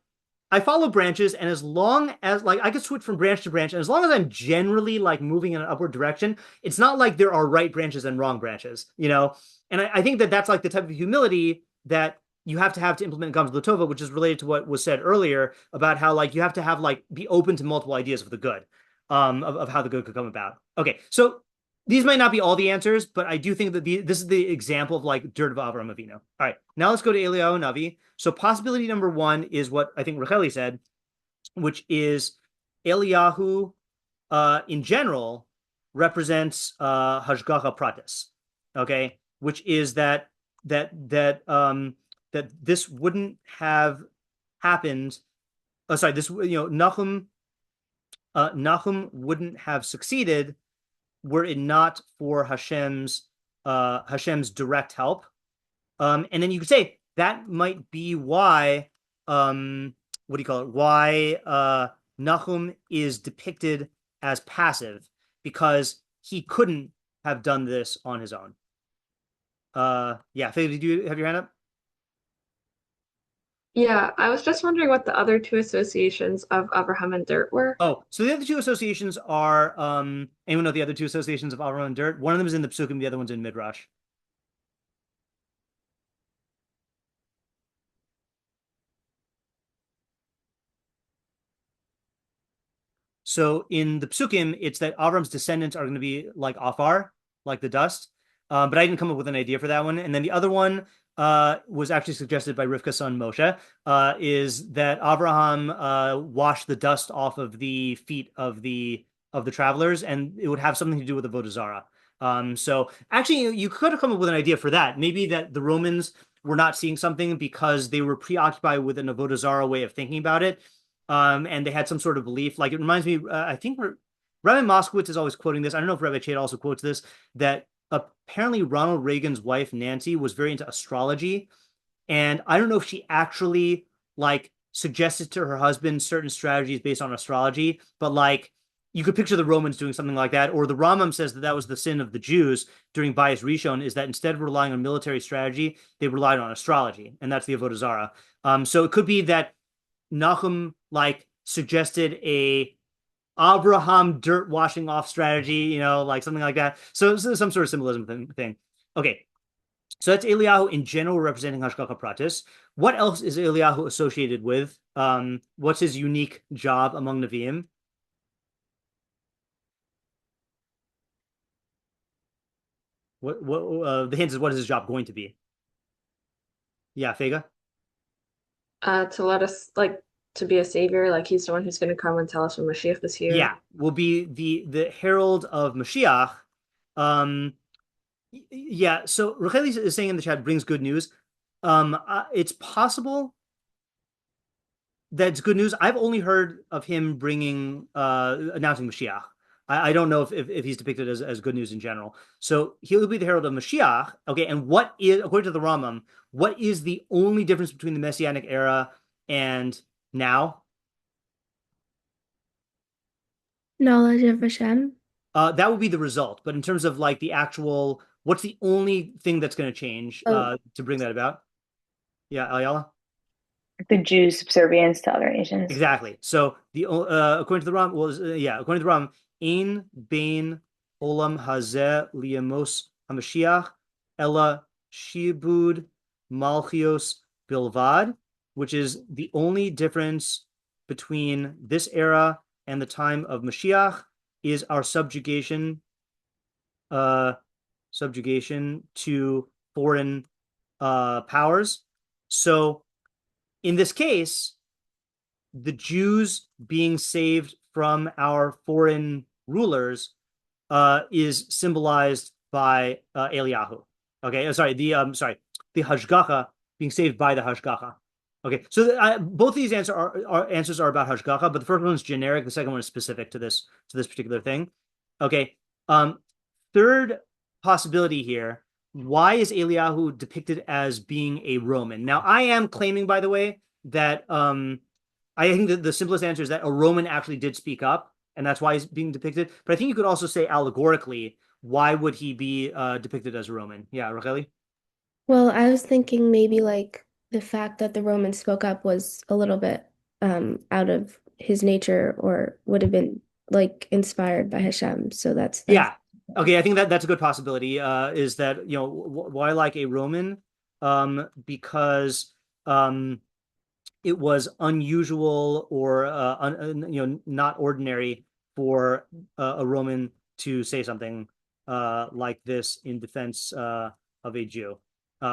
I follow branches, and as long as like I could switch from branch to branch, and as long as I'm generally like moving in an upward direction, it's not like there are right branches and wrong branches. And I think that that's like the type of humility that you have to implement Gam Zu L'Tova, which is related to what was said earlier about how like you have to have like be open to multiple ideas of the good, of how the good could come about. Okay, so these might not be all the answers, but I do think that this is the example of like dirt of Avraham Avinu. All right, now let's go to Eliyahu Navi. So possibility number one is what I think Racheli said, which is Eliyahu in general represents Hashgacha Pratis, okay, which is that this wouldn't have happened. Oh, sorry, Nahum wouldn't have succeeded were it not for Hashem's direct help. And then you could say that might be why what do you call it? Why Nahum is depicted as passive, because he couldn't have done this on his own. Yeah, Faye, did you have your hand up? Yeah, I was just wondering what the other two associations of Abraham and dirt were. Oh, so the other two associations are anyone know the other two associations of Avraham and dirt? One of them is in the Psukim, the other one's in Midrash. So in the Psukim, it's that Avram's descendants are going to be like Afar, like the dust. But I didn't come up with an idea for that one. And then the other one was actually suggested by Rivka's son Moshe, is that Avraham washed the dust off of the feet of the travelers, and it would have something to do with the Avodah Zarah. So actually, you could have come up with an idea for that. Maybe that the Romans were not seeing something because they were preoccupied with an Avodah Zarah way of thinking about it. And they had some sort of belief. Like it reminds me, I think Rabbi Moskowitz is always quoting this. I don't know if Rabbi Chait also quotes this, that apparently Ronald Reagan's wife, Nancy, was very into astrology. And I don't know if she actually like suggested to her husband certain strategies based on astrology, but like you could picture the Romans doing something like that. Or the Rambam says that was the sin of the Jews during Bayis Rishon, is that instead of relying on military strategy, they relied on astrology. And that's the Avodah Zarah. So it could be that Nahum like suggested a Abraham dirt washing off strategy, like something like that. So some sort of symbolism thing. Okay, so that's Eliyahu in general representing Hashgacha Pratis. What else is Eliyahu associated with? What's his unique job among Nevi'im? What the hint is, what is his job going to be? Yeah, Fega? To let us like to be a savior, like he's the one who's going to come and tell us when Mashiach is here. Yeah, will be the herald of Mashiach. Yeah, so Racheli is saying in the chat brings good news. It's possible that's good news. I've only heard of him bringing announcing Mashiach. I don't know if he's depicted as good news in general. So he'll be the herald of Mashiach. Okay, and what is, according to the Rambam, what is the only difference between the Messianic era and now? Knowledge of Hashem. That would be the result. But in terms of like the actual, what's the only thing that's going to change to bring that about? Yeah, Ayala? The Jews' subservience to other nations. Exactly. So the according to the Ram, according to the Ram, ein bein olam hazeh liamos hamashiach ella shibud malchios bilvad, which is the only difference between this era and the time of Mashiach is our subjugation to foreign powers. So in this case, the Jews being saved from our foreign rulers is symbolized by Eliyahu. Okay, the Hashgacha being saved by the Hashgacha. Okay, so both these answers are about Hashgacha, but the first one is generic. The second one is specific to this particular thing. Okay, third possibility here. Why is Eliyahu depicted as being a Roman? Now, I am claiming, by the way, that I think that the simplest answer is that a Roman actually did speak up, and that's why he's being depicted. But I think you could also say allegorically, why would he be depicted as a Roman? Yeah, Racheli? Well, I was thinking maybe like the fact that the Romans spoke up was a little bit out of his nature, or would have been like inspired by Hashem. So that's yeah. Okay, I think that's a good possibility. Is that why like a Roman? Because it was unusual or not ordinary for a Roman to say something like this in defense of a Jew.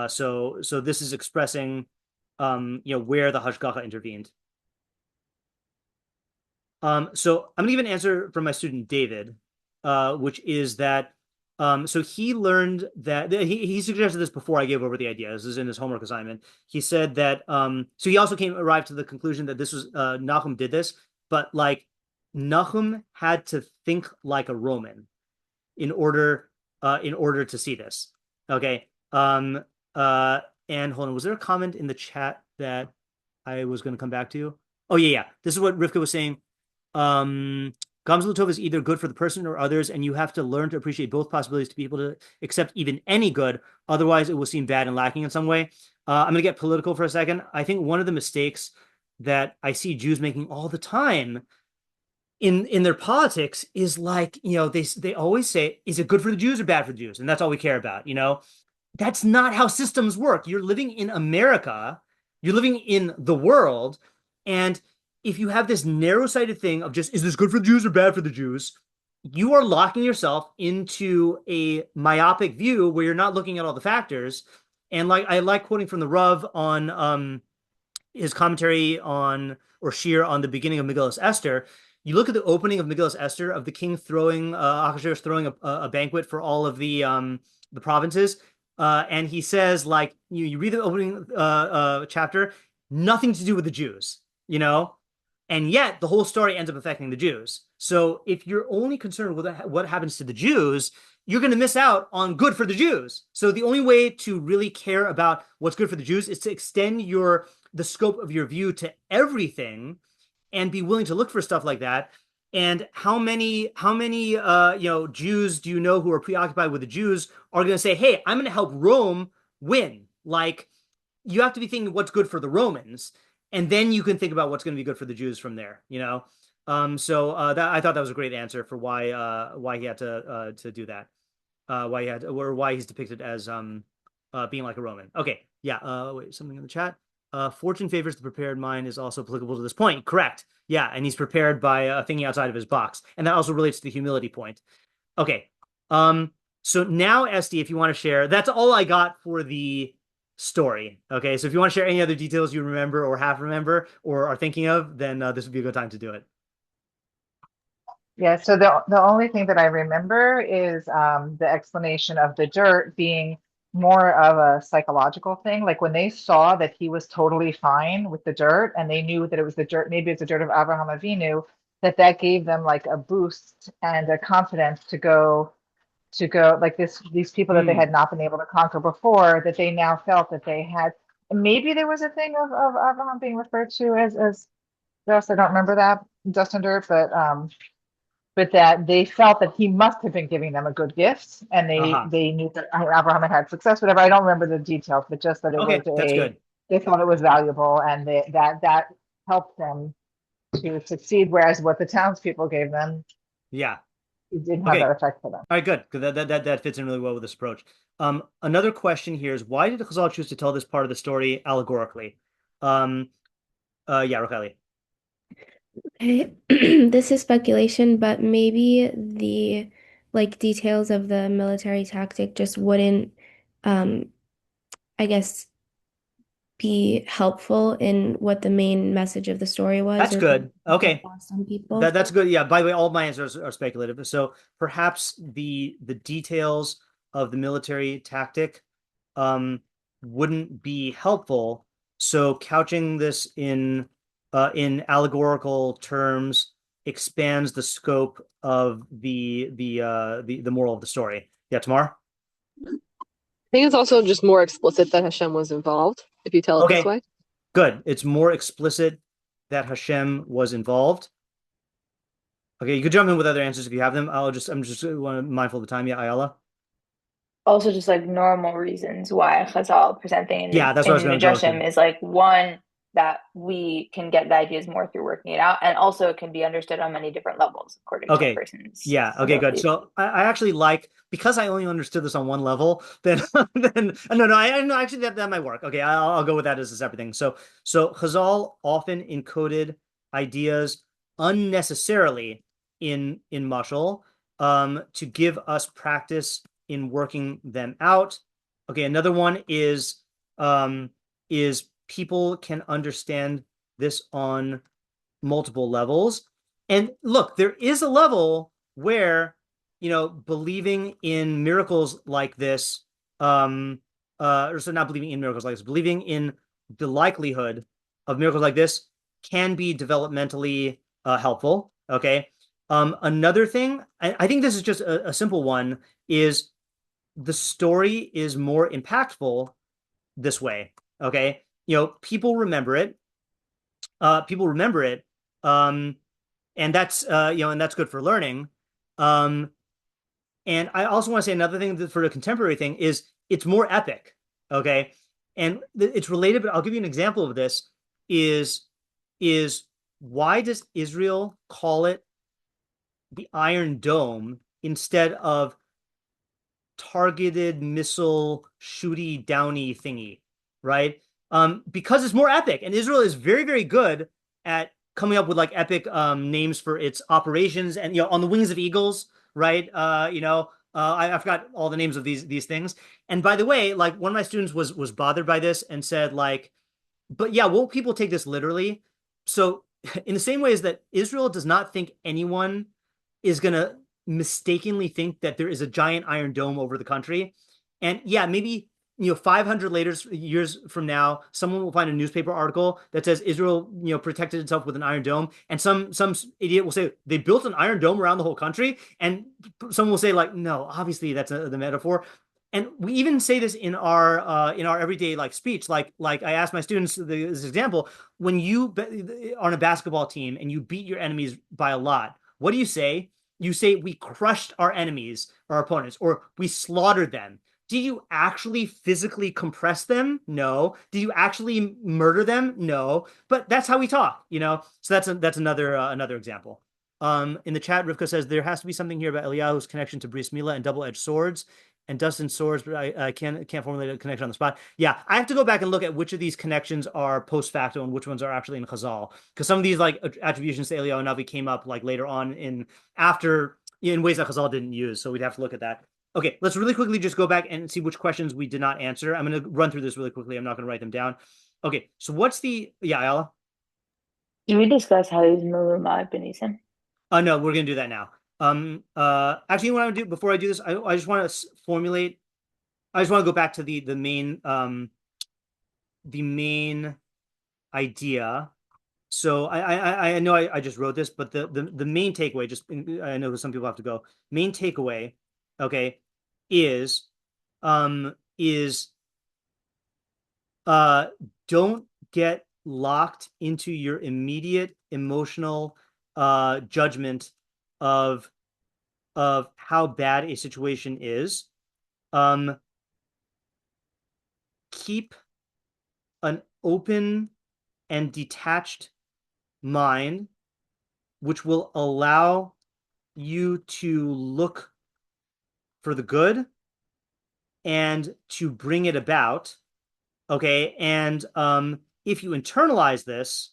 So this is expressing where the Hashgacha intervened. So I'm gonna give an answer from my student David, which is that so he learned that he suggested this before I gave over the idea. This is in his homework assignment. He said that so he also arrived to the conclusion that this was Nahum did this, but like Nahum had to think like a Roman in order to see this. Okay. And hold on, was there a comment in the chat that I was going to come back to? Oh yeah. This is what Rivka was saying. Gam Zu is either good for the person or others, and you have to learn to appreciate both possibilities to be able to accept even any good. Otherwise, it will seem bad and lacking in some way. I'm going to get political for a second. I think one of the mistakes that I see Jews making all the time in their politics is like, they always say, is it good for the Jews or bad for the Jews? And that's all we care about, That's not how systems work. You're living in America. You're living in the world. And if you have this narrow-sighted thing of just, is this good for the Jews or bad for the Jews? You are locking yourself into a myopic view where you're not looking at all the factors. And like I like quoting from the Rav on his commentary on, or shiur on the beginning of Megillas Esther. You look at the opening of Megillas Esther of the king throwing, Ahasuerus throwing a banquet for all of the provinces. And he says, like, you read the opening chapter, nothing to do with the Jews, And yet the whole story ends up affecting the Jews. So if you're only concerned with what happens to the Jews, you're going to miss out on good for the Jews. So the only way to really care about what's good for the Jews is to extend the scope of your view to everything and be willing to look for stuff like that. And how many Jews do you know who are preoccupied with the Jews are going to say, hey, I'm going to help Rome win? Like, you have to be thinking what's good for the Romans. And then you can think about what's going to be good for the Jews from there, So I thought that was a great answer for why he had to do that. why he's depicted as being like a Roman. Okay, yeah. Wait, something in the chat. Fortune favors the prepared mind is also applicable to this point. Correct. Yeah, and he's prepared by thinking outside of his box, and that also relates to the humility point. Okay. So now, Esty, if you want to share, that's all I got for the story. Okay, so if you want to share any other details you remember or half remember or are thinking of, then this would be a good time to do it. Yeah, so the only thing that I remember is the explanation of the dirt being more of a psychological thing. Like when they saw that he was totally fine with the dirt and they knew that it was the dirt, maybe it's the dirt of Abraham Avinu, that gave them like a boost and a confidence to go like these people that they had not been able to conquer before, that they now felt that they had. And maybe there was a thing of Abraham being referred to as Dust. I don't remember that, dust and dirt, but that they felt that he must have been giving them a good gift, and they knew that Abraham had success, whatever. I don't remember the details, but just that it Okay, was that's good. they thought it was valuable, and that helped them to succeed. Whereas what the townspeople gave them, Yeah. it didn't have that effect for them. All right, good. Because that fits in really well with this approach. Another question here is why did Chazal choose to tell this part of the story allegorically? Yeah, Rochelle. Okay. This is speculation, but maybe the like details of the military tactic just wouldn't, I guess, be helpful in what the main message of the story was. That's good. Okay. Some people. That's good. Yeah, by the way, all of my answers are speculative. So perhaps the details of the military tactic wouldn't be helpful. So couching this in allegorical terms expands the scope of the moral of the story. Yeah, Tamar? I think it's also just more explicit that Hashem was involved, if you tell it this way. Good. It's more explicit that Hashem was involved. Okay, you could jump in with other answers if you have them. I'm just mindful of the time. Yeah, Ayala. Also, just like normal reasons why Chazal presenting that's what I was going to go to. Is like one that we can get the ideas more through working it out, and also it can be understood on many different levels according to a person's. Yeah. Okay. Good. So I actually like, because I only understood this on one level. Then no. Actually, that might work. Okay, I'll go with that as a separate thing. So Chazal often encoded ideas unnecessarily in mashal to give us practice in working them out. Okay, another one is people can understand this on multiple levels. And look, there is a level where, believing in miracles like this, or so not believing in miracles like this, believing in the likelihood of miracles like this can be developmentally helpful. Okay. Another thing, I think this is just a simple one, is the story is more impactful this way. Okay. People remember it. And that's and that's good for learning. And I also want to say another thing that for the contemporary thing is it's more epic. Okay. And it's related, but I'll give you an example of this is why does Israel call it the Iron Dome instead of targeted missile shooty downy thingy, right? Because it's more epic, and Israel is very, very good at coming up with like epic names for its operations, and on the wings of eagles, right? I forgot all the names of these things. And by the way, like one of my students was bothered by this and said like, but yeah, won't people take this literally? So in the same way as that Israel does not think anyone is gonna mistakenly think that there is a giant iron dome over the country, and yeah, maybe 500 years from now, someone will find a newspaper article that says Israel, protected itself with an iron dome, and some idiot will say they built an iron dome around the whole country, and someone will say like, no, obviously that's the metaphor. And we even say this in our everyday like speech, like I asked my students this example: when you are on a basketball team and you beat your enemies by a lot, what do you say? You say we crushed our enemies, our opponents, or we slaughtered them. Did you actually physically compress them? No. Did you actually murder them? No. But that's how we talk, So that's another example. In the chat, Rivka says there has to be something here about Eliyahu's connection to Bris Milah and double-edged swords and Dustin's swords, but I can't formulate a connection on the spot. Yeah, I have to go back and look at which of these connections are post facto and which ones are actually in Chazal, because some of these like attributions to Eliyahu Navi came up like later on in ways that Chazal didn't use. So we'd have to look at that. Okay, let's really quickly just go back and see which questions we did not answer. I'm going to run through this really quickly. I'm not going to write them down. Okay, so what's the Ayala? Did we discuss how he's Maluma Benisim? No, we're going to do that now. Actually, what I would do before I do this, I just want to formulate. I just want to go back to the main idea. So I know I just wrote this, but the main takeaway, just I know some people have to go. Main takeaway, okay, is don't get locked into your immediate emotional judgment of how bad a situation is. Keep an open and detached mind, which will allow you to look for the good and to bring it about. Okay, and if you internalize this,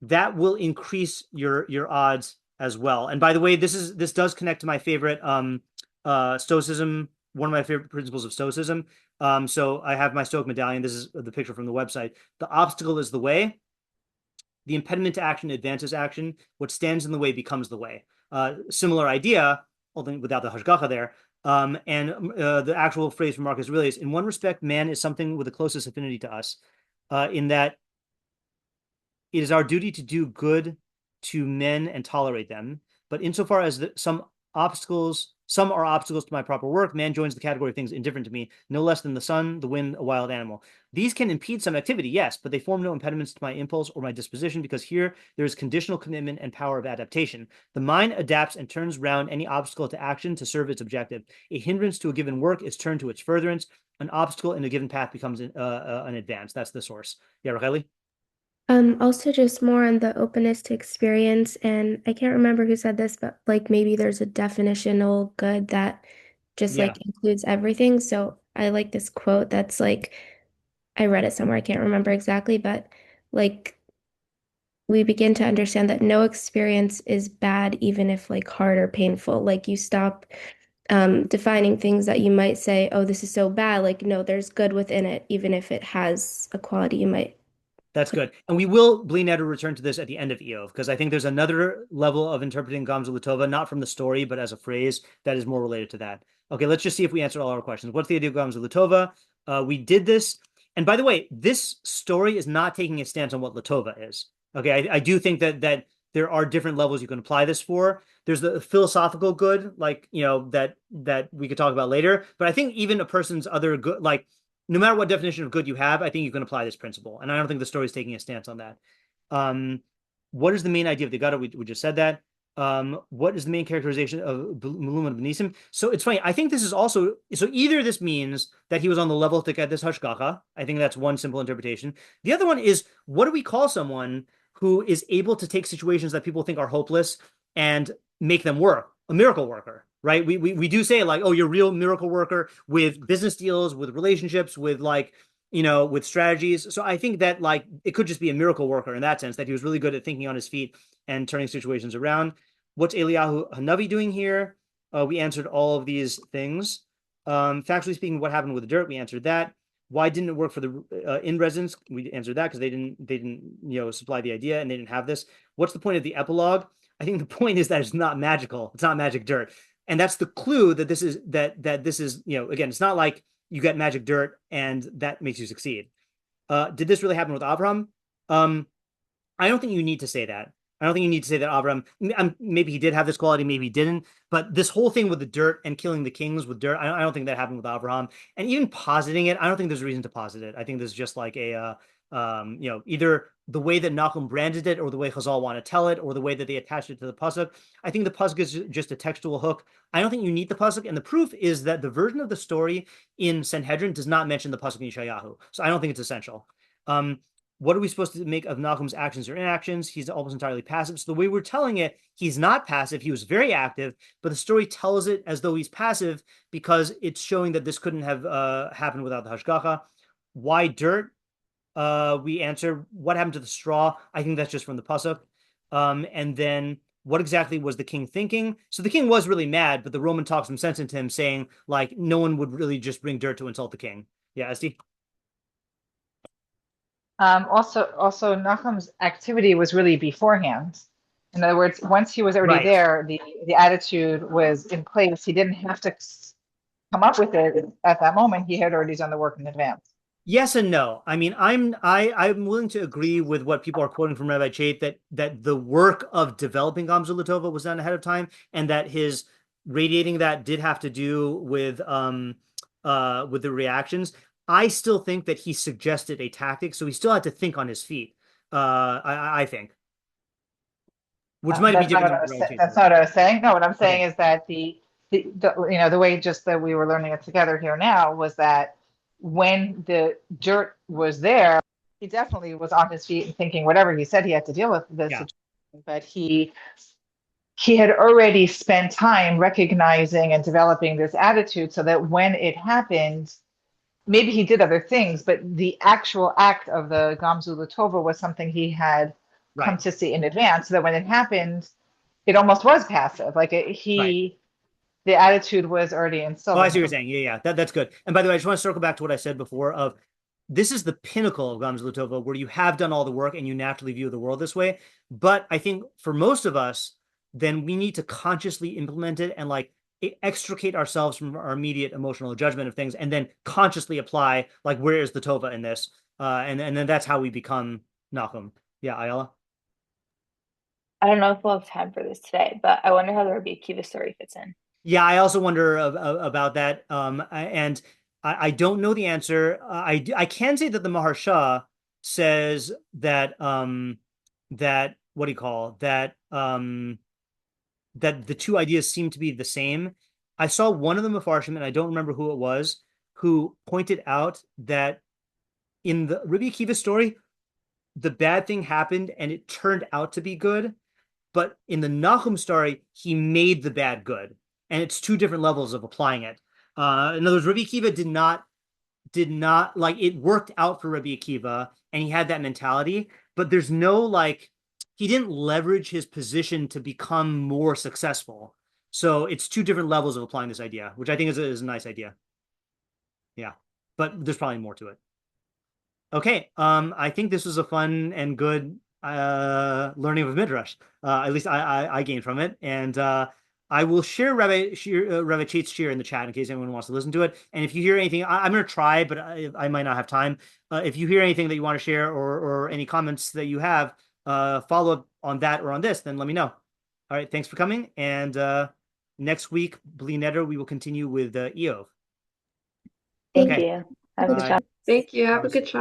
that will increase your odds as well. And by the way, this does connect to my favorite Stoicism, one of my favorite principles of Stoicism. So I have my Stoic medallion. This is the picture from the website. The obstacle is the way. The impediment to action advances action. What stands in the way becomes the way. Similar idea, although without the hashgacha there. And the actual phrase from Marcus Aurelius: in one respect, man is something with the closest affinity to us, in that it is our duty to do good to men and tolerate them. But insofar as some are obstacles to my proper work, man joins the category of things indifferent to me, no less than the sun, the wind, a wild animal. These can impede some activity, yes, but they form no impediments to my impulse or my disposition, because here there is conditional commitment and power of adaptation. The mind adapts and turns round any obstacle to action to serve its objective. A hindrance to a given work is turned to its furtherance. An obstacle in a given path becomes an advance. That's the source. Yeah, Racheli? Also just more on the openness to experience, and I can't remember who said this, but like maybe there's a definitional good that just Yeah. like includes everything. So I like this quote that's like, I read it somewhere, I can't remember exactly, but like we begin to understand that no experience is bad, even if like hard or painful. Like you stop defining things that you might say, oh, this is so bad. Like, no, there's good within it, even if it has a quality you might. That's good. And we will, Blinetta, return to this at the end of Eov, because I think there's another level of interpreting Gam Zu L'Tova, not from the story, but as a phrase that is more related to that. Okay, let's just see if we answered all our questions. What's the idea of Gam Zu L'Tova? We did this. And by the way, this story is not taking a stance on what L'Tova is. Okay, I do think that there are different levels you can apply this for. There's the philosophical good, like, that we could talk about later. But I think even a person's other good, like, no matter what definition of good you have, I think you can apply this principle. And I don't think the story is taking a stance on that. What is the main idea of the Gada? We just said that. What is the main characterization of Maluma Benisim? So it's funny. I think this is also, so either this means that he was on the level to get this hashgacha. I think that's one simple interpretation. The other one is, what do we call someone who is able to take situations that people think are hopeless and make them work? A miracle worker. Right? We do say like, oh, you're a real miracle worker with business deals, with relationships, with like, with strategies. So I think that like it could just be a miracle worker in that sense, that he was really good at thinking on his feet and turning situations around. What's Eliyahu Hanavi doing here? We answered all of these things. Factually speaking, what happened with the dirt? We answered that. Why didn't it work for the in residents? We answered that because they didn't supply the idea and they didn't have this. What's the point of the epilogue? I think the point is that it's not magical. It's not magic dirt. And that's the clue that this is again, it's not like you get magic dirt and that makes you succeed. Did this really happen with Abraham? I don't think you need to say that. I don't think you need to say that Abraham, maybe he did have this quality, maybe he didn't. But this whole thing with the dirt and killing the kings with dirt, I don't think that happened with Abraham. And even positing it, I don't think there's a reason to posit it. I think this is just like a either the way that Nahum branded it, or the way Chazal want to tell it, or the way that they attached it to the pasuk. I think the pasuk is just a textual hook. I don't think you need the pasuk, and the proof is that the version of the story in Sanhedrin does not mention the pasuk in Yeshayahu. So I don't think it's essential. what are we supposed to make of Nahum's actions or inactions? He's almost entirely passive. So the way we're telling it, he's not passive. He was very active, but the story tells it as though he's passive because it's showing that this couldn't have happened without the hashgacha. Why dirt? We answer, what happened to the straw? I think that's just from the pasuk. And then what exactly was the king thinking? So the king was really mad, but the Roman talked some sense into him, saying like no one would really just bring dirt to insult the king. Yeah, Esti? Also, Nahum's activity was really beforehand. In other words, once he was already Right. there, the attitude was in place. He didn't have to come up with it at that moment. He had already done the work in advance. Yes and no. I mean, I'm willing to agree with what people are quoting from Rabbi Chait that the work of developing Gam Zu was done ahead of time, and that his radiating that did have to do with the reactions. I still think that he suggested a tactic, so he still had to think on his feet. I think, which might be different than Rabbi Chait That's said. not what I was saying. No, what I'm saying Okay. is that the way just that we were learning it together here now was that when the dirt was there, he definitely was on his feet and thinking whatever he said he had to deal with this Yeah. situation, but he had already spent time recognizing and developing this attitude so that when it happened, maybe he did other things, but the actual act of the Gam Zu L'Tova was something he had come Right. to see in advance, so that when it happened, it almost was passive. Like Right. the attitude was already instilled Oh, I in see what you're him. saying. Yeah. That's good. And by the way, I just want to circle back to what I said before of this is the pinnacle of Gam Zu L'Tova, where you have done all the work and you naturally view the world this way. But I think for most of us, then we need to consciously implement it and like extricate ourselves from our immediate emotional judgment of things, and then consciously apply like where is the Tova in this, and then that's how we become Nahum. Yeah, Ayala. I don't know if we'll have time for this today, but I wonder how the Rabbi Akiva story fits in. Yeah, I also wonder about that. And I don't know the answer. I can say that the Maharsha says that that what do you call that that the two ideas seem to be the same. I saw one of the Mefarshim, and I don't remember who it was, who pointed out that in the Rabbi Akiva story, the bad thing happened and it turned out to be good. But in the Nahum story, he made the bad good, and it's two different levels of applying it. In other words, Rabbi Akiva did not like it worked out for Rabbi Akiva, and he had that mentality. But there's no like he didn't leverage his position to become more successful. So it's two different levels of applying this idea, which I think is a nice idea. Yeah, but there's probably more to it. Okay, I think this was a fun and good learning of Midrash. At least I gained from it, and I will share Rabbi Chait's shiur in the chat in case anyone wants to listen to it. And if you hear anything, I'm going to try, but I might not have time. If you hear anything that you want to share or any comments that you have, follow up on that or on this, then let me know. All right, thanks for coming. And next week, Bli Neder, we will continue with Eov. Thank Okay. you. Have a good Bye. job. Thank you. Have a good Shabbat.